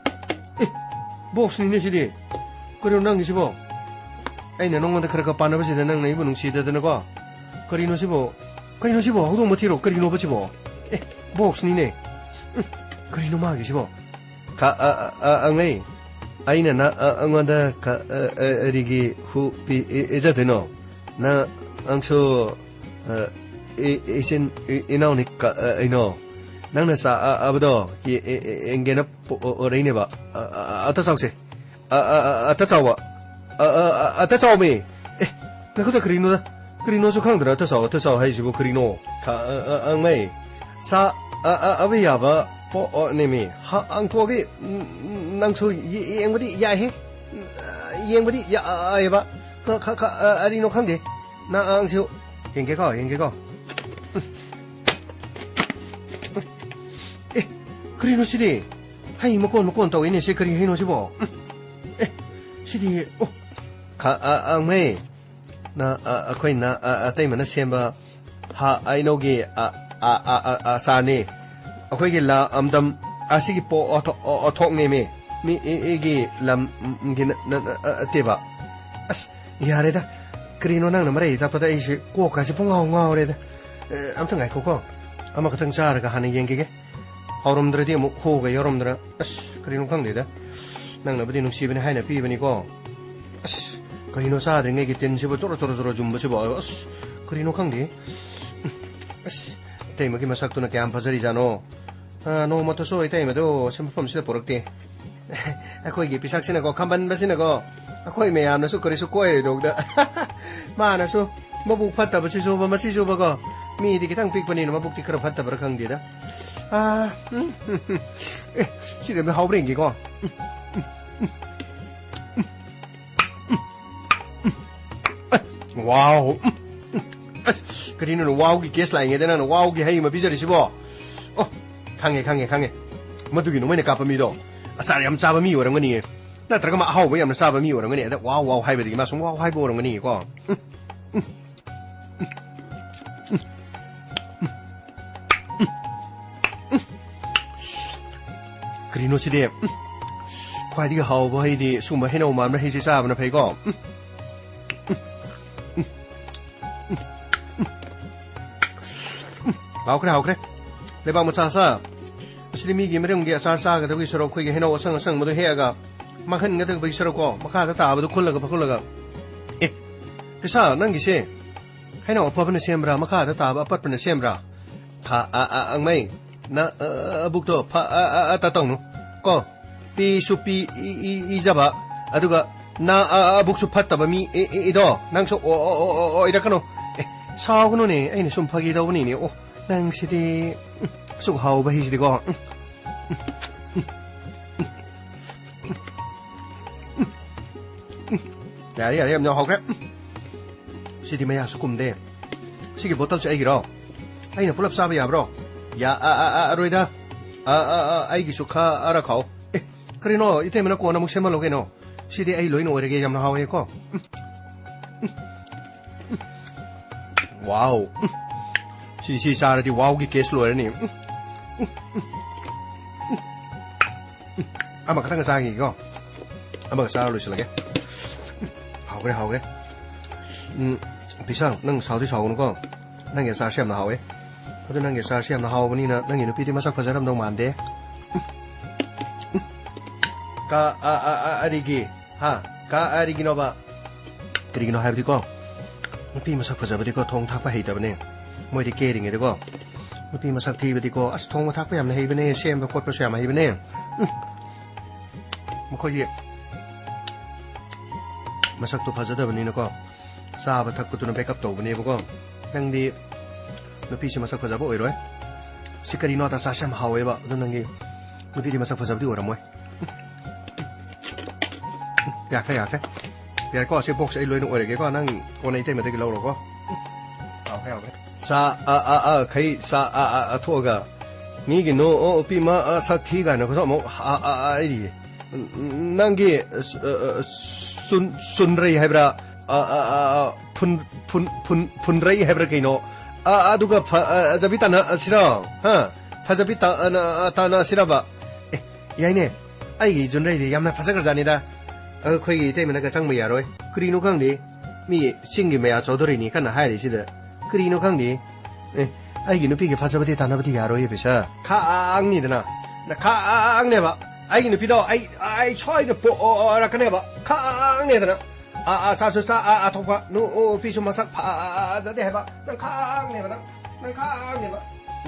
box ni ne sidi kurin nang sibo aina nong da khara ka pana ba sida nang nei bu nung sida dana ko kurino sibo kurino sibo hodo mo tiro kurino ba sibo box ni ne kurino ma ge sibo ka angai aina na angwanda ka rigi hu pi ezadeno na angso isin inauni ka ino nang na sa abado engena oreine ba atasause atasawa atasaw me nakuta krino da krino so khang dra atasaw hai sibo krino ka angai sa abiya ba po nemi ha ang toge nang so yengbadi ya he yengbadi ya ai ba ka ari no khang de na ang so yenge ko krino sidi hai mo kon to ine se kri he no sibo sidi oh ka ang me na akhoi na atai mana semba ha ai no ge sa ne akhoi ge la amdam asigi po othok ne me mi ege lam ge na teba as yare da krino nang na mare ta pada isi ko ka si ponga nga ore da am tang ai ko ama ka tang char ga han yeng ge horom dra di mo ho ga yorom dra as krino kang de da nang na badi nung si bani hai na pi bani ko as krino sa de nge ge ten si bo choro jum bo si bo as krino kang de as tai ma ki masak tu na kyam phajari jano no ma to so itai ma do sim phom si porak te akhoi ge pisak sina ko khamban ba sina ko akhoi me am na su kori su koi re dog da ma na su mabu phatta ba si so ba ma si so ba ko mi di kitang pik pani no mabuk ti khara phatta ba khang di da si ge me hawring ge ko wow krino no wow gi kes lai nge dena no wow gi hai ma bijari si bo oh khang nge madu gi no mai na ka pa mi do asar yam cha ba mi waram ngani ꯅꯠꯇ꯭ꯔꯒ ꯃꯥ ꯑꯍꯥꯎꯕ ꯌꯥꯝꯅ ꯆꯥꯕ ꯃꯤ ꯑꯣꯏꯔꯝꯒꯅꯤ ꯑꯗ ꯋꯥꯎ ꯋꯥꯎ ꯍꯥꯏꯕꯗꯒꯤ ꯃꯥ ꯁꯨꯝ ꯋꯥꯎ ꯍꯥꯏꯕ ꯑꯣꯏꯔꯝꯒꯅꯤꯀꯣ ꯀꯔꯤꯅꯣ ꯁꯤꯗꯤ ꯈ꯭ꯋꯥꯏꯗꯒꯤ ꯍꯥꯎꯕ ꯍꯩꯗꯤ ꯁꯨꯝꯕ ꯍꯩꯅꯧ ꯃꯥꯟꯕ ꯍꯩꯁꯦ ꯆꯥꯕꯅ ꯐꯩꯀꯣ ꯍꯥꯎꯈ꯭ꯔꯦ ꯂꯩꯕꯥꯛ ꯃꯆꯥ ꯆꯥ ꯑꯁꯤꯗꯤ ꯃꯤꯒꯤ ꯃꯔꯝꯒꯤ ꯑꯆꯥꯔ ꯆꯥꯒꯗꯕꯒꯤ ꯁꯔꯨꯛ ꯑꯩꯈꯣꯏꯒꯤ ꯍꯩꯅꯧ ꯑꯁꯪ ꯑꯁꯪꯕꯗꯣ ꯍꯦꯛꯑꯒ ꯃꯥꯡꯍꯟꯒꯗꯕꯒꯤ ꯁꯔꯨꯛꯀꯣ ꯃꯈꯥꯗ ꯇꯥꯕꯗꯣ ꯈꯨꯜꯂꯒ ꯄꯩꯁꯥ ꯅꯪꯒꯤꯁꯦ ꯍꯩꯅꯧ ꯑꯐꯕꯅ ꯁꯦꯝꯕ꯭ꯔꯥ ꯃꯈꯥꯗ ꯇꯥꯕ ꯑꯄꯠꯄꯅ ꯁꯦꯝꯕ꯭ꯔꯥ ꯑꯪꯃꯩ ꯅ ꯑꯕꯨꯛꯇꯣ ꯇꯧꯅꯨ ꯀꯣ ꯄꯤꯁꯨ ꯏꯖꯕ ꯑꯗꯨꯒ 나 ꯑꯕꯨꯛꯁꯨ ꯐꯠꯇꯕ ꯃꯤ 이도 ꯅꯪꯁꯨ 이러ꯀꯅꯣ 사오그노네 아이네 좀 파기다오니네 낭시디 쑥 하오바 히시디고 야리 염려 하오그래 시디 마야 수쿰데 시기 보틀 아이기로 아이네 풀랍 사바 야브로 야 로이다 아이기 수카 알아카오 그리노 이때면은 꼬나 묵세말로게노 시디 아이 로이노 오래게 염려 하오에코 와우 시시 사라디 와우기 게슬로라니 아마 같은 거 사기 이거 아마 사로 로실라게 하오그래 비상 능 사우디 사오는 거 능게 사시암나 하오에 그도 능게 사시암나 하오보니나 능이 누피디 마삭 파자람도 만데 까 아리기 까 아리기노바 그리기노 하이브디고 nupi masak fazabadiko thong thakpa heidabane moidi kering edego nupi masak thibadiko as thong thakpa yamna heibane semba kotpa syama heibane mokoi masak to fazadabani nako saba thakpa tuna backup tobane bego nangdi nupi si masak fazaba oiroi sikari nota sa syam haweba dunangi nupi di masak fazabdi oramoi yakre ꯌꯥꯔꯦ ꯀꯣ ꯁꯤ box ꯑꯩ ꯂꯣꯏꯅ ꯑꯣꯏꯔꯒꯦꯀꯣ ꯅꯪ ꯀꯣꯟꯅ ꯏꯇꯩꯃꯗꯒꯤ ꯂꯧꯔꯣꯀꯣ ꯍꯥꯎꯈ꯭ꯔꯦ ꯁꯥ ꯈꯩ ꯁꯥ ꯊꯣꯛꯑꯒ ꯃꯤꯒꯤ ꯅꯣ ꯄꯤꯃ ꯁꯛ ꯊꯤ ꯀꯥꯏꯅ ꯈꯣꯠꯇꯣ ꯑꯃꯨꯛ ꯑꯩꯗꯤ ꯅꯪꯒꯤ ꯁꯨꯟꯔꯩ ꯍꯥꯏꯕ꯭ꯔꯥ ꯐꯨꯟꯔꯩ ꯍꯥꯏꯕ꯭ꯔꯥ ꯀꯩꯅꯣ ꯑꯗꯨꯒ ꯐꯖꯕꯤ ꯇꯥꯟꯅꯁꯤꯔꯣ ꯐꯖꯕꯤ ꯇꯥꯟꯅꯁꯤꯔꯕ ꯌꯥꯏꯅꯦ ꯑꯩꯒꯤ ꯖꯨꯟꯔꯩꯗꯤ ꯌꯥꯝꯅ ꯐꯖꯈ꯭ꯔꯖꯥꯠꯅꯤꯗ ꯑꯩꯈꯣꯏꯒꯤ ꯏꯇꯩꯃꯅꯒ ꯆꯪꯕ ꯌꯥꯔꯣꯏ ꯀꯔꯤꯅꯣ ꯈꯪꯗꯦ ꯃꯤ ꯆꯤꯡꯒꯤ ꯃꯌꯥ ꯆꯧꯗꯣꯔꯤꯅꯤ ꯀꯟꯅ ꯍꯥꯏꯔꯤꯁꯤꯗ ꯀꯔꯤꯅꯣ ꯈꯪꯗꯦ ꯑꯩꯒꯤ ꯅꯨꯄꯤꯒꯤ ꯐꯖꯕꯗꯤ ꯇꯥꯟꯅꯕꯗꯤ ꯌꯥꯔꯣꯏ ꯄꯩꯁꯥ ꯈꯥꯡꯅꯤꯗꯅ ꯈꯥꯡꯅꯦꯕ ꯑꯩꯒꯤ ꯅꯨꯄꯤꯗꯣ ꯑꯩ ꯁꯣꯏꯗꯅ ꯄꯣꯔꯛꯀꯅꯦꯕ ꯈꯥꯡꯅꯦꯗꯅ ꯆꯥꯁꯨ ꯆꯥ ꯑꯊꯣꯛꯄ ꯅꯨꯄꯤꯁꯨ ꯃꯁꯛ ꯐꯖꯗꯦ ꯍꯥꯏꯕ ꯅꯪ ꯈꯥꯡꯅꯦꯕ ꯅꯪ ꯈꯥꯡꯅꯦꯕ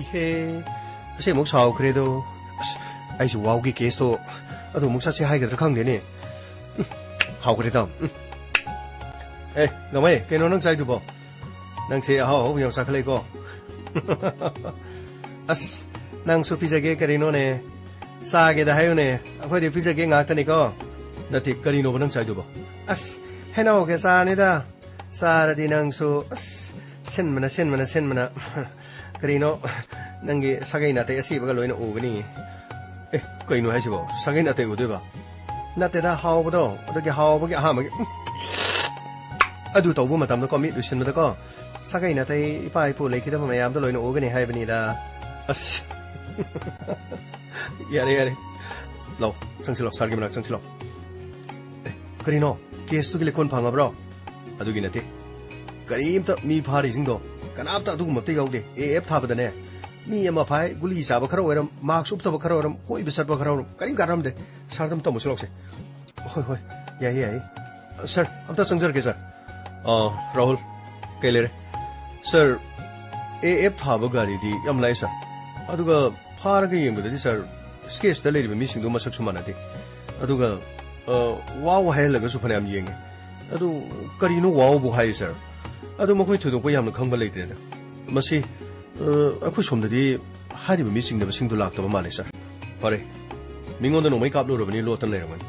이해 ꯑꯁꯤ ꯑꯃꯨꯛ ꯁꯥꯎꯈ꯭ꯔꯦꯗꯣ ꯑꯁ ꯑꯩꯁꯨ ꯋꯥꯎꯒꯤ ꯀꯦꯁꯇꯣ ꯑꯗꯨ ꯑꯃꯨꯛ ꯆꯠꯁꯦ ꯍꯥꯏꯒꯗ꯭ꯔꯥ ꯈꯪꯗꯦꯅꯦ 하오그래다 너마이 그노 능 짜이두보 낭세 하오 영 사클레고 아스 낭수 피자게 그리노네 싸게다 하요네 아코디 피자게 ngakta니거 나티 그리노 능 짜이두보 아스 해나오게 싸니다 싸라디 낭수 아스 센마나 그리노 낭기 사게이나테 아시바가 로이나 오그니 그이노 하시보 사게이나테 우데바 나때다 하오보도 어떻게 하오보게 하마게 아두 도부 마담도 거미 루신마다고 사가이나테 이파이포 레키다 마야암도 로이노 오그니 하이브니다 아씨 야래 로 정실로 살기만 정실로 그리노 케스도 길레 콘 방아브로 아두기 나테 그림다 미 파리징도 까납다 아두고 맙대 가우데 에F 타바다네 미 아마 파이 굴리 사바 카로 오람 마크 숲타바 카로 오람 코이 비사바 카로 오람 까림 가람데 사람 또 무슬럭세 होय याई सर अब त संजर के सर राहुल कैलेरे सर एफ थाबा गाड़ी दी यम लाई सर अदुगा फारगा येंबदि सर स्केच द लेरिबा मिसिंदो मसक सुमानादि अदुगा वाव हायलगा सु फनाम येंगे अदु करिनो वाव बु हाय सर अदु मखोय थुदोंको यामना खंबा लेत्रेदा मसी अखु सोमदि हारिबा मिसिंदबा सिंदु लाक्तबा माले सर फरे मिंगोंदा नोमै कापलोरबनि लोतन लेरमन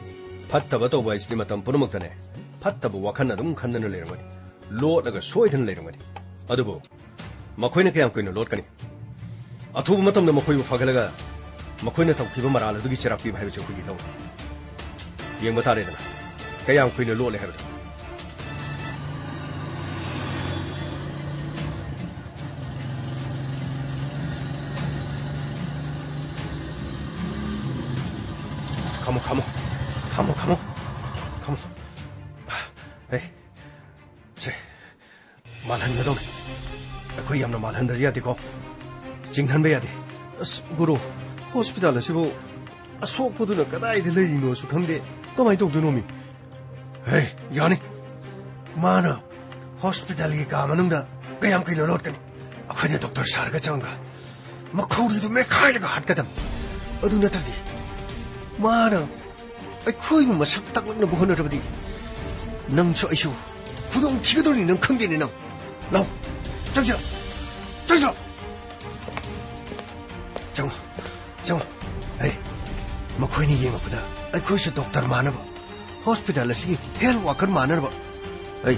ꯐꯠꯇꯕ ꯇꯧꯕ ꯍꯥꯏꯁꯤꯗꯤ ꯃꯇꯝ ꯄꯨꯝꯅꯃꯛꯇꯅꯦ ꯐꯠꯇꯕ ꯋꯥꯈꯜ ꯑꯗꯨꯝ ꯈꯟꯗꯅ ꯂꯩꯔꯝꯒꯅꯤ ꯂꯣꯠꯂꯒ ꯁꯣꯏꯗꯅ ꯂꯩꯔꯝꯒꯅꯤ ꯑꯗꯨꯕꯨ ꯃꯈꯣꯏꯅ ꯀꯌꯥꯝ ꯀꯨꯏꯅ ꯂꯣꯠꯀꯅꯤ ꯑꯊꯨꯕ ꯃꯇꯝꯗ ꯃꯈꯣꯏꯕꯨ ꯐꯒꯠꯂꯒ ꯃꯈꯣꯏꯅ ꯇꯧꯈꯤꯕ ꯃꯔꯥꯜ ꯑꯗꯨꯒꯤ ꯆꯩꯔꯥꯛ ꯄꯤꯕ ꯍꯥꯏꯕꯁꯤ ꯑꯩꯈꯣꯏꯒꯤ ꯊꯧ ꯌꯦꯡꯕ ꯇꯥꯔꯦꯗꯅ ꯀꯌꯥꯝ ꯀꯨꯏꯅ ꯂꯣꯠꯂꯦ ꯍꯥꯏꯕꯗꯣ Come on. Hey, say, malhan na dong. Ako yam na malhan dari ati ko. Jinghan ba yati? As guru, hospital na sibo. Asok po doon na kadai de lay no sukhang de. Kamay tog doon mi. Hey, yani. Mana, hospital ki kamanung da. Kayam kayo lorot ka ni. Ako niya doktor Sarga changa. Makhauri do me khai jaga hat kadam. Adu na tardi. Mana, ꯑꯩꯈꯣꯏ ꯃꯁꯛ ꯇꯥꯛꯂꯛꯅꯕ ꯍꯣꯠꯅꯔꯕꯗꯤ ꯅꯪꯁꯨ ꯑꯩꯁꯨ ꯈꯨꯗꯣꯡ ꯊꯤꯒꯗꯧꯔꯤ ꯅꯪ ꯈꯪꯗꯦꯅꯦ ꯅꯪ ꯂꯥꯎ ꯆꯪꯁꯤꯂꯥꯎ ꯆꯪꯉꯣ ꯑꯩ ꯃꯈꯣꯏꯅ ꯌꯦꯡꯉꯛꯄꯗ ꯑꯩꯈꯣꯏꯁꯨ ꯗꯣꯛꯇꯔ ꯃꯥꯟꯅꯕ ꯍꯣꯁꯄꯤꯇꯥꯜ ꯑꯁꯤꯒꯤ ꯍꯦꯜꯊ ꯋꯥꯀꯔ ꯃꯥꯟꯅꯔꯕ ꯑꯩ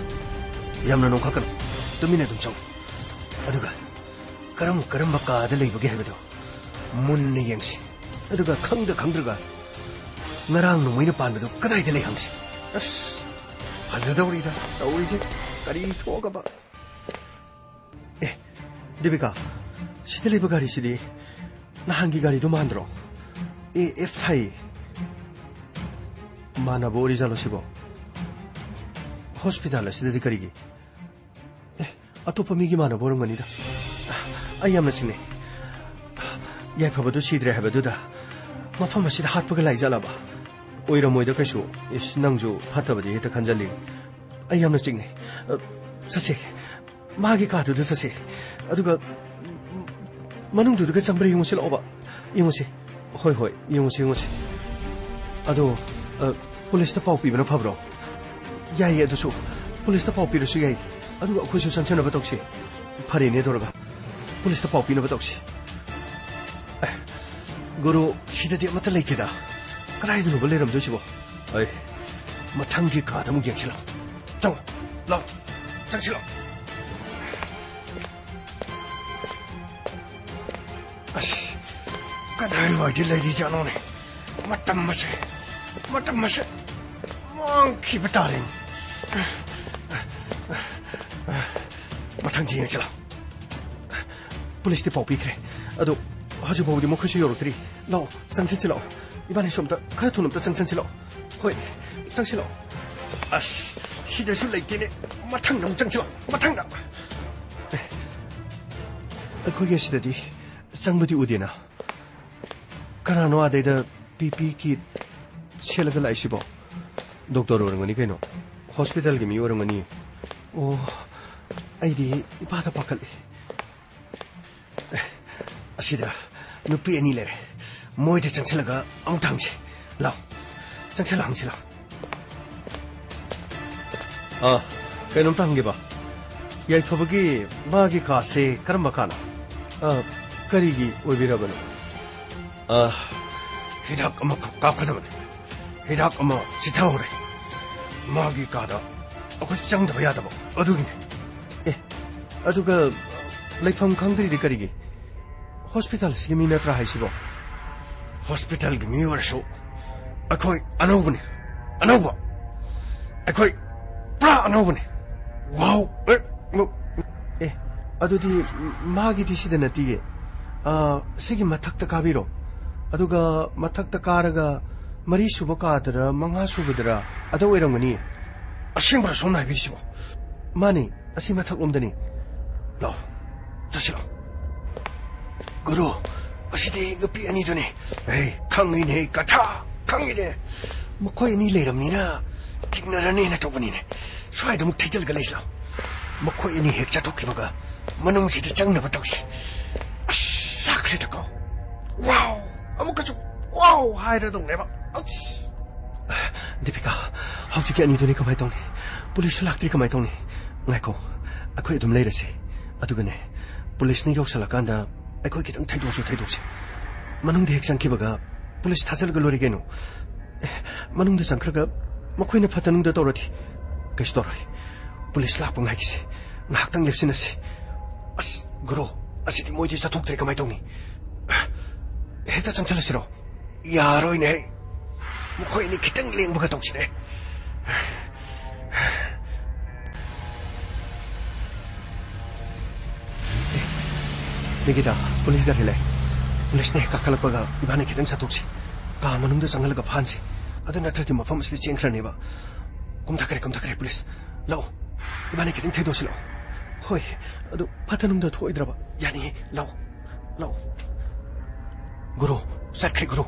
ꯌꯥꯝꯅ ꯅꯣꯡꯈꯠꯀꯅꯨ ꯇꯨꯃꯤꯟꯅ ꯑꯗꯨꯝ ꯆꯪꯉꯨ ꯑꯗꯨꯒ ꯀꯔꯝꯕ ꯀꯥꯗ ꯂꯩꯕꯒꯦ ꯍꯥꯏꯕꯗꯣ ꯃꯨꯟꯅ ꯌꯦꯡꯁꯤ ꯑꯗꯨꯒ ꯈꯪꯗ꯭ꯔꯒ ngarang no moina pan do kadai de lei hangsi as hazadawri da tawri je kari thoga ba debika sidele bagari sidi nahan gi gari do mandro f thai mana bori jalo sibo hospital sidi de karigi atopa mi gi mana borong ngani da ayam na sine yai phabadu sidre habadu da mafam asida hat paga lai jala ba 오이라모이다 가쇼 신앙조 파타바디 헤타 칸잘리 아이암나 찍네 사세 마기 가두도 사세 아두가 마능두두가 잠브레 용실 오바 용시 호이호이 용시 아도 폴리스타 파우피브나 파브로 야이 아두소 폴리스타 파우피르수 야이 아두가 코쇼 산천나 바독시 파리네 돌아가 폴리스타 파우피나 바독시 구루 시대디 맞다 레이티다 그라이드는 원래 이러면 되시고 어이 뭐 장기 가다문 경실러 장어 러 장실러 아씨 가다이 와이디 레이디 자노네 맞담 마세 멍키 부타린 뭐 장기 경실러 폴리스티 파우피 그래 아도 하지 보우디 뭐 크시 요로들이 러 장실러 이번에 좀더 카르톤부터 장창실로 호이 장실로 아씨 시대술 레이티네 마탕농 장실로 마탕다 거기에 시대디 쌍부디 우디나 카나노 아데다 PP키 셀가 라이시보 독tor 오는 거니 그노 호스피탈 기미 오는 거니 오 아이디 이바다 바칼리 아시다 누피 애니레 모이드 장실라가 엉탕시 라우 장실라 항실라 그놈 당겨봐 야이 퍼벅이 마기 가세 그런 카나 거리기 오비라버는 히락 어머 깝까다버는 히락 어머 시타오래 마기 가다 어거장도 봐야다 뭐 어두기네 어두가 레이팜 강들이 거리기 호스피탈 시기미나트라 하시고 hospital gi mi warso akoi anobne anoba akoi pra anobne wow adudi magi disida natiye sigi mathakta kabiro aduga mathakta karaga mari suba kadara manga subadara ado oirangani asingba sonna birisibo mani asi mathak lo jasilo guru 아시디 그 아니더니 에이 강인해 까타 강인해 뭐 거의 니 레럼니나 찍나라니 나 저번이네 수아이도 뭐 태절 걸레이슬라 뭐 거의 니 핵자 도끼마가 뭐놈시도 짱나 버떡시 아싸 그래도고 와우 아무까지 와우 하이라도 내봐 아치 디피카 하우지게 아니더니 그만이 동네 폴리스 락들이 그만이 동네 나이코 아코에 좀 레이러시 아두가네 폴리스니 역살라간다 아이고 기당 태도지 만웅대 핵상키바가 폴리스 타설가 로리게노 만웅대 상크가 마코이네 파타능데 떠러디 그시더라 폴리스 락봉 하기시 낙당 lep시나시 아스 그로 아시디 모이디사 독들이가 마이동니 해다 장찰하시러 야로이네 ꯃꯈꯣꯏꯅꯤ ꯈꯤꯇꯪ ꯂꯦꯡꯕꯒ ꯇꯧꯁꯤꯅꯦ Nikita, police gari lai. Police ne kakalakpaga ibane khitang satoksi. Ka manungda changhalaga phansi. Adu nathati mafam asli chengkhra neba. Kumthakare police. Lao. Ibane khitang thaidosi lao. Hoi, adu patanungda thoidraba. Yani lao. Lao. Guru, sakre guru.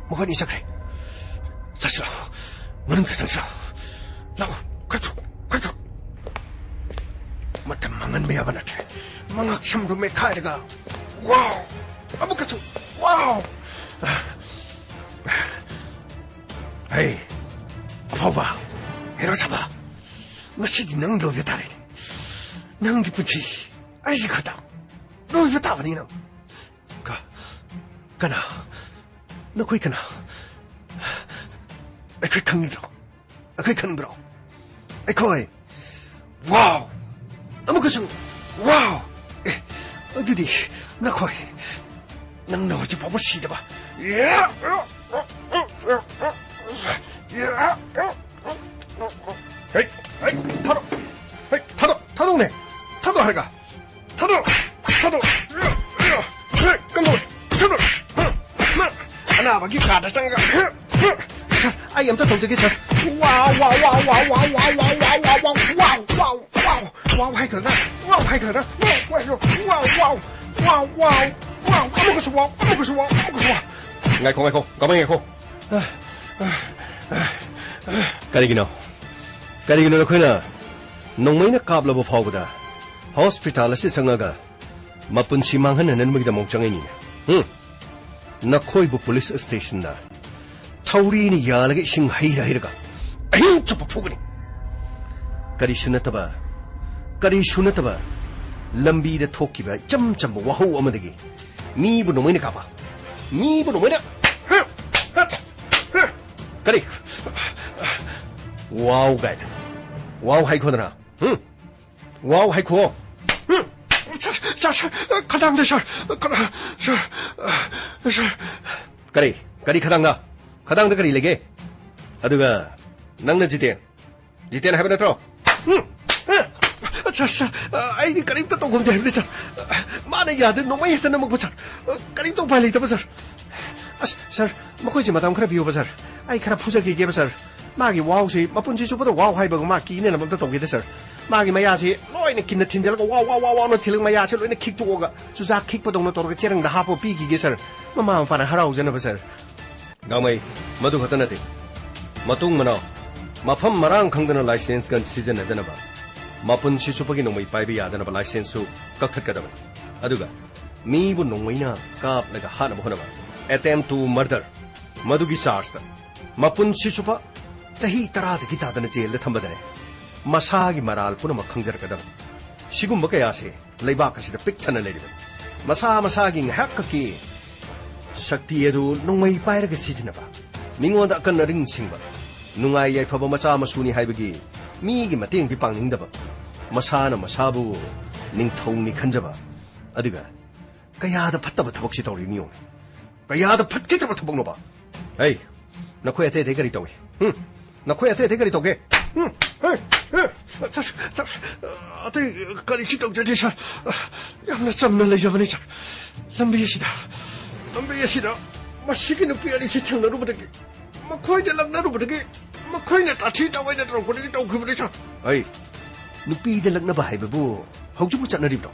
Mohani sakre. Sasla. Manungda sasla. Lao. Kartu. Matam mangan me abanate. Mangak shamru me khairga. Wow! Amukatu! Wow! Hey! Apawa! Hirosaba! Masidi nang do yatare. Nang gipuchi. Ay kata. Do yatawani nang. Kana. Nakoi kana. Akoi kangidro. Akoi kanbro. Akoi. Wow! Amukatu! Wow! 어디디 나코이 난 너지 바보 시다 봐. 헤이 타도네 타도 하래가 타도 깜놀 타도 하나 바퀴 가다 장가 I am the doctor sir. Wow hay cỡ đó. Wow. Amuk số wow. Ngay không, có mấy ngày không? Cái gì nó khơi nè, nông mấy nó cạp là bộ phao đó, hospital là sẽ sang ngã, mà phun xi măng hắn nên mới được mong chẳng ai nhỉ? Nó khơi bộ police station đó, thâu đi ni giờ là cái sinh hay ra cả, anh chụp phô cái này, cái gì sunat ba, lambi để thốt kĩ ba, chăm bộ wow âm đấy, mi bộ nông mấy nó cạp, mi bộ nông mấy nó, cái gì? Wow guy. Wow hay khôn à? Wow hay khô. 가당 대셔. Kari khadang da kari lege. Aduga nang na jiten hai ba tro. 자, 아이디 까림도 또 검자 해보자. 만약에 아들 너무 했다는 먹고 자. 까림도 빨리 있다 보자. 살 먹고 있지 마담 그래 비워 보자. 아이 카라 부자게 얘기해 보자. 마기 와우시 마분지 주보다 와우 하이버가 막 기내는 맘도 동게 됐어. 마기 마야시 로이네 긴나 틴절고 와와와와노 틸링 마야시 로이네 킥 두고가 주자 킥 보동노 도르게 째랑다 하포 비기게 서. 마마 파나 하라우잖아 보자. Gamai madu khatanati. Matung mana mafam marang khangdana license kan season adana ba. Mapun shisupagi nomai paibi adana ba license su kakhat kadaba. Aduga mi bu nomaina kap laga hana bahona ba. Attempt to murder. Madugi charge da. Mapun shisupa chahi tarad ki tadana jail da thambadane. Masagi maral puna makhangjar kadaba. Shigum bakaya se leiba kasida pikthana leriba. Masagi ngahak ki Shakti edu nungmai pairaga sizinaba. Mingonda akan ring singba. Nungai yai phaba macha masuni haibagi migi mateng di pangningdaba. Masana masabu ningthongni khanjaba. Adiga kayada phattaba thabak si tawri miyo. Kayada phatkitaba thabak noba. Hey, nakhoi ate gari tawi. Nakhoi ate gari tawge. ate gari ki tawje sha. Yamna samna lejabani sha. Lambi sida. lambayasida masigi nupi ali si changna rubadagi makhoi de lagna rubadagi makhoi na tathi tawai na tawkodi tawkhibani cha ai nupi de lagna ba haibabu hauju bu channa ribdo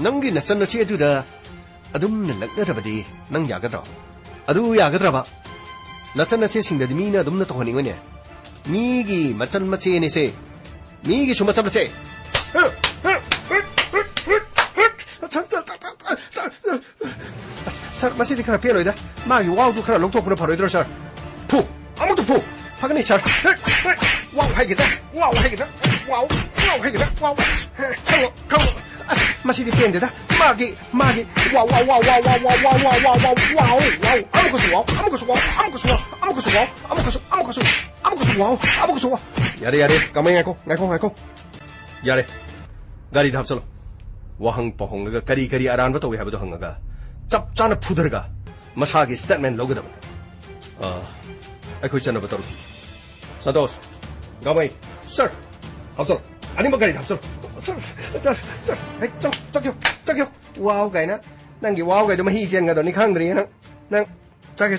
nangi na channa che du da adum na lagna rabadi nang yagadra adu yagadra ba na channa che singda mi na adum na tawhani ngone migi machan mache ne se migi suma sabla che Sir, masih dikira piano ida. Magi wow du kira lokto pura paro idro sir. Pu, amu tu pu. Pagani sir. Wow hai kita. Wow. Kamu. Masih di piano ida. Magi. Wow. Amu kusu wow. Yare. Kamai ngako. Yare. Gari dhap chalo. Wahang pohong laga kari aran ba towi habdo hangaga. Chap chana pudharga masagi statement logada ꯑꯩꯈꯣꯏ ꯆꯠꯅꯕ ꯇꯧꯔꯛꯈꯤ Santosh ꯒꯥꯃꯩ sir ꯍꯥꯞꯆꯜꯂꯣ ꯑꯅꯤꯃꯛ ꯒꯥꯔꯤꯗ ꯍꯥꯞꯆꯜꯂꯣ sir ꯍꯦꯛ ꯆꯠꯈꯤꯌꯣ 와우 가이나 난게 와우 가이도 막 희지한가더니 강들이 난 자겨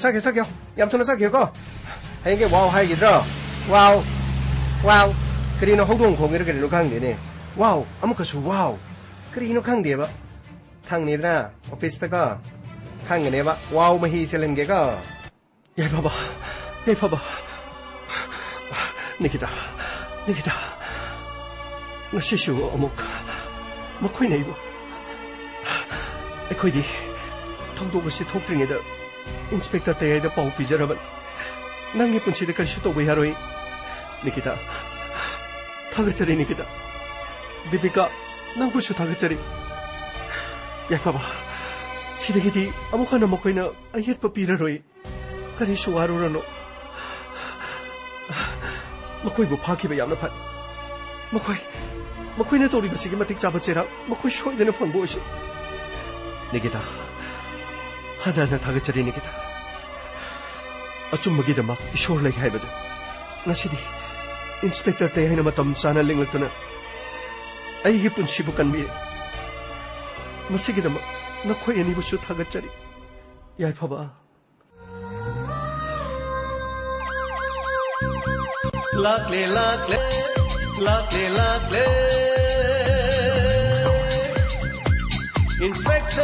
얌 투나 자겨고 하이게 와우 하이기더라 와우 그리노 호동 공이를 그리노 강되네 와우 아무것도 와우 그리노 강되봐 강니드라 오피스타가 강내봐 와우 막 희지한 게가 얘 봐봐 니기다 나 시슈 어묵 먹고 있네 이거 ꯑꯩꯈꯣꯏꯗꯤ ꯊꯧꯗꯣꯛ ꯑꯁꯤ ꯊꯣꯛꯇ꯭ꯔꯤꯉꯩꯗ inspector ꯇꯌꯥꯏꯗ ꯄꯥꯎ ꯄꯤꯖꯔꯕ ꯅꯪꯒꯤ ꯄꯨꯟꯁꯤꯗ ꯀꯔꯤꯁꯨ ꯇꯧꯕ ꯌꯥꯔꯣꯏ ꯅꯤꯀꯤꯇꯥ ꯊꯥꯒꯠꯆꯔꯤ ꯅꯤꯀꯤꯇꯥ ꯗꯤꯄꯤꯀꯥ ꯅꯪꯕꯨꯁꯨ ꯊꯥꯒꯠꯆꯔꯤ ꯌꯥꯏꯐꯕ ꯁꯤꯗꯒꯤꯗꯤ ꯑꯃꯨꯛ ꯍꯟꯅ ꯃꯈꯣꯏꯅ ꯑꯌꯦꯠꯄ ꯄꯤꯔꯔꯣꯏ ꯀꯔꯤꯁꯨ ꯋꯥꯔꯨꯔꯅꯨ ꯃꯈꯣꯏꯕꯨ ꯐꯥꯈꯤꯕ ꯌꯥꯝꯅ ꯐꯩ ꯃꯈꯣꯏꯅ ꯇꯧꯔꯤꯕꯁꯤꯒꯤ ꯃꯇꯤꯛ ꯆꯥꯕ ꯆꯩꯔꯥꯛ ꯃꯈꯣꯏ ꯁꯣꯏꯗꯅ ꯐꯪꯕ ꯑꯣꯏꯁꯤ 니기다 하나하나 다그쳐리 니기다 어쭈먹이다막 이쇼르레게 하이버도 나시디 인스펙터 때 하이나 마탐 사나 링락도나 아이기 뿐 시부간 미에 마시기다막 나코에 니부슈 다그쳐리 야이 봐봐 Lakle Inspector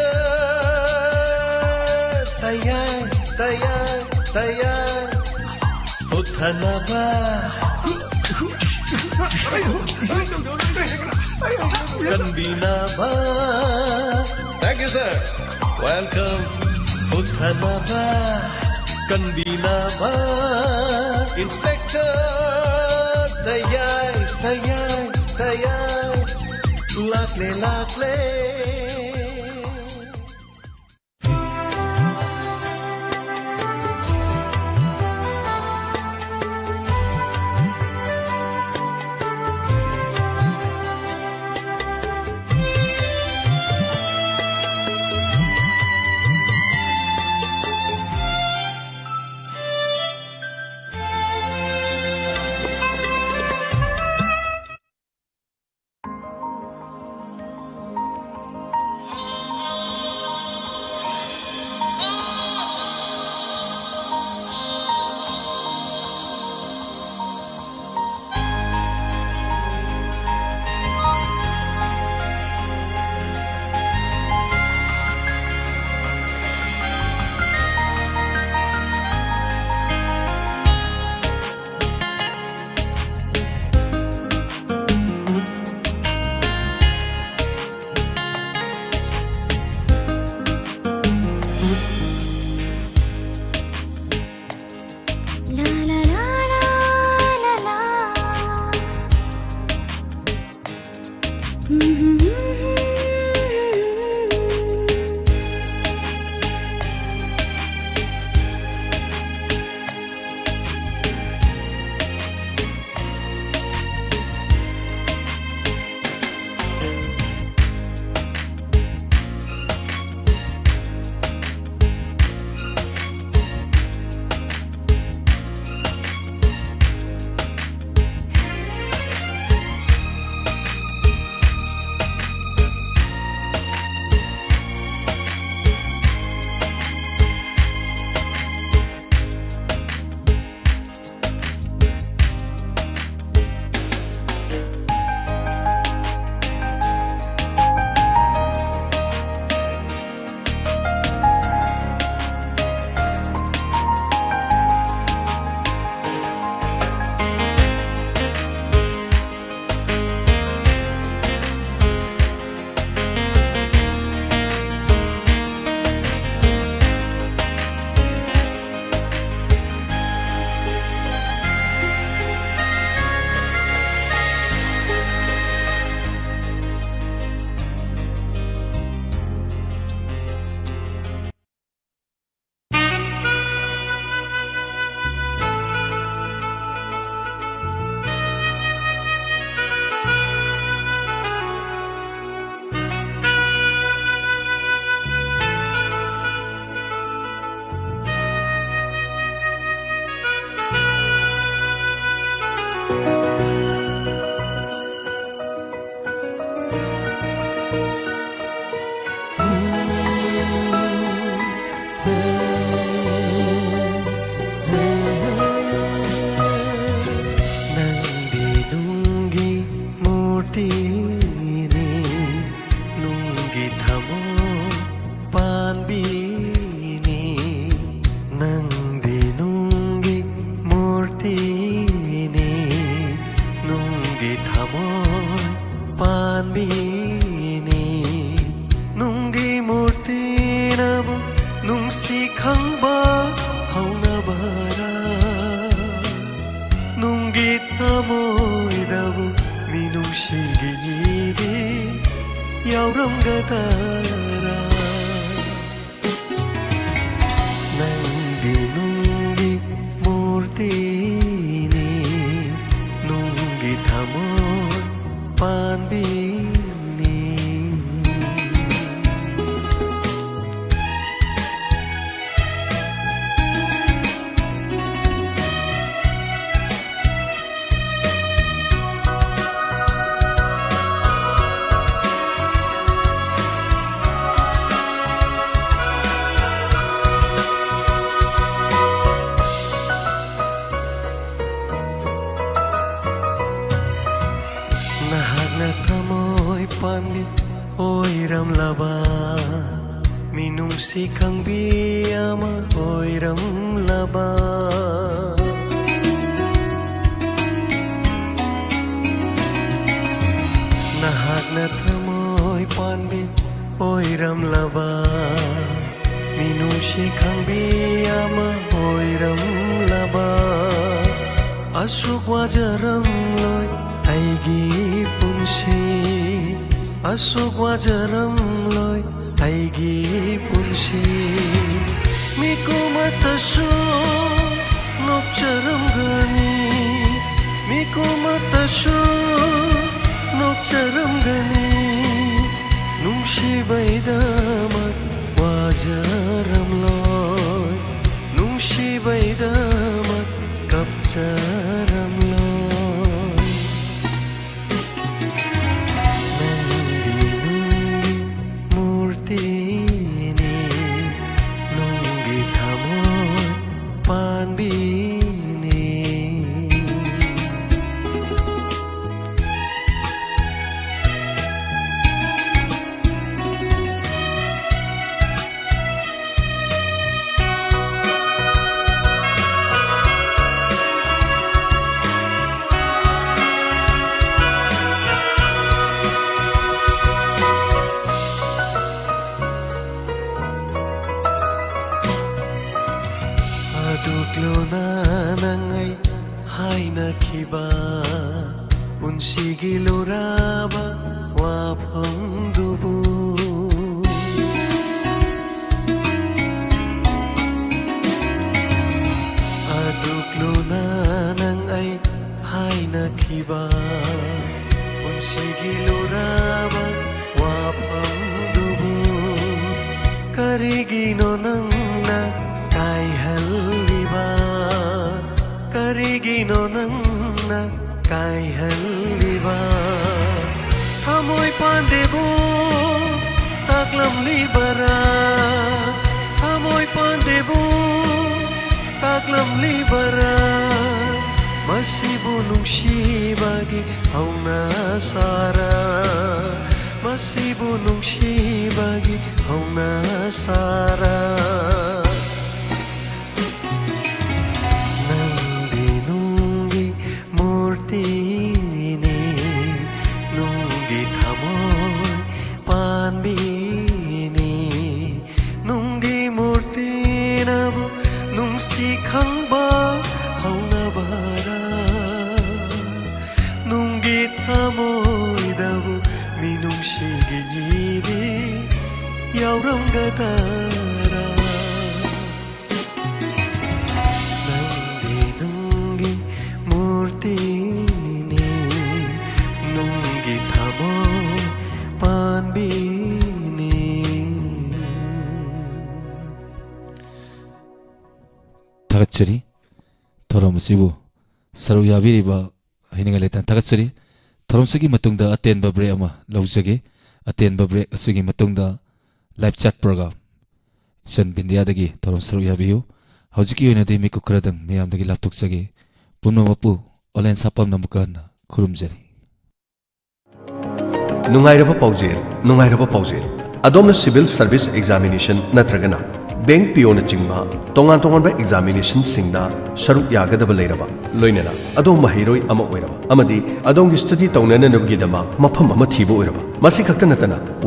Tayay Uthanaba Kanbinaba Thank you sir Welcome Uthanaba Kanbinaba Inspector Tayay Lakle ꯌꯥꯎꯔꯝꯒꯗꯔꯥ ꯅꯪꯗꯤ ꯅꯨꯡꯒꯤ ꯃꯨꯔꯇꯤꯅꯤ ꯅꯨꯡꯒꯤ ꯊꯃꯣꯏ ꯄꯥꯟꯕꯤꯅꯤ ꯅꯍꯥꯛꯅ ꯊꯃꯣꯏ ꯄꯥꯟꯕꯤ ꯑꯣꯏꯔꯝꯂꯕ ꯃꯤꯅꯨꯡꯁꯤ ꯈꯪꯕꯤ ꯑꯃ ꯑꯣꯏꯔꯝꯂꯕ ꯅꯍꯥꯛꯅ ꯊꯃꯣꯏ ꯄꯥꯟꯕꯤ ꯑꯣꯏꯔꯝꯂꯕ ꯃꯤꯅꯨꯡꯁꯤ ꯈꯪꯕꯤ ꯑꯃ ꯑꯣꯏꯔꯝꯂꯕ ꯑꯁꯨꯛ ꯋꯥꯖꯔꯝꯂꯣꯏ ꯑꯩꯒꯤ ꯄꯨꯟꯁꯤ ꯑꯁꯨꯛ ꯋꯥꯖꯔꯝꯂꯣꯏ ꯑꯩꯒꯤ ꯄꯨꯟꯁꯤ ꯃꯤꯀꯨꯝꯃꯠꯇꯁꯨ ꯅꯣꯛꯆꯔꯝꯒꯅꯤ ꯃꯤꯀꯨꯝꯃꯠꯇꯁꯨ ꯅꯣꯛꯆꯔꯝꯒꯅꯤ ꯅꯨꯡꯁꯤꯕꯩꯗꯃꯛ 와저럼로이 뭉시바이다맛 갑자람로이 낭디 룽기 무르티니 룽기 타모이 판비니 Aduklo nanay hainakiba unsigiloraba wapangdubu Aduklo nanay hainakiba unsigiloraba wapangdubu Karigino nangna kay haliba Karigino nangna kay haliba Hamoy pandebo taklam libara Hamoy pandebo taklam libara Masibo nung shibagi hauna sara Masibo nung shibagi hauna sara Khangba hauna bara nungi thamoy dabu minung shigiri yauram gadara nandi nungi murti ni nungi thamoy panbini 타가츠리 토롬시부 사루야비리바 하이닝갈레탄 타가츠리 토롬스기 마뚱다 아텐바 브레 아마 라우저게 아텐바 브레 아스기 마뚱다 라이브 챗 프로그램 선 빈디아다기 토롬 사루야비유 하우지키 오이나데 미쿠 크라당 미암다기 랍톡자게 분노마푸 온라인 사팜 나무칸 쿠름자리 नुंगाइरबा पाउजेल अदोमना civil service examination नत्रगना bank peon चिंगबा तोंगान तोंगान examination सिंगदा सरुक यागदब लेरबा लोइनना अदोम महिरोय अमा ओइरबा अमदी अदोंगी स्टडी तौनननबगीदमा मफम अमा थीबो ओइरबा मसि खक्ता नतना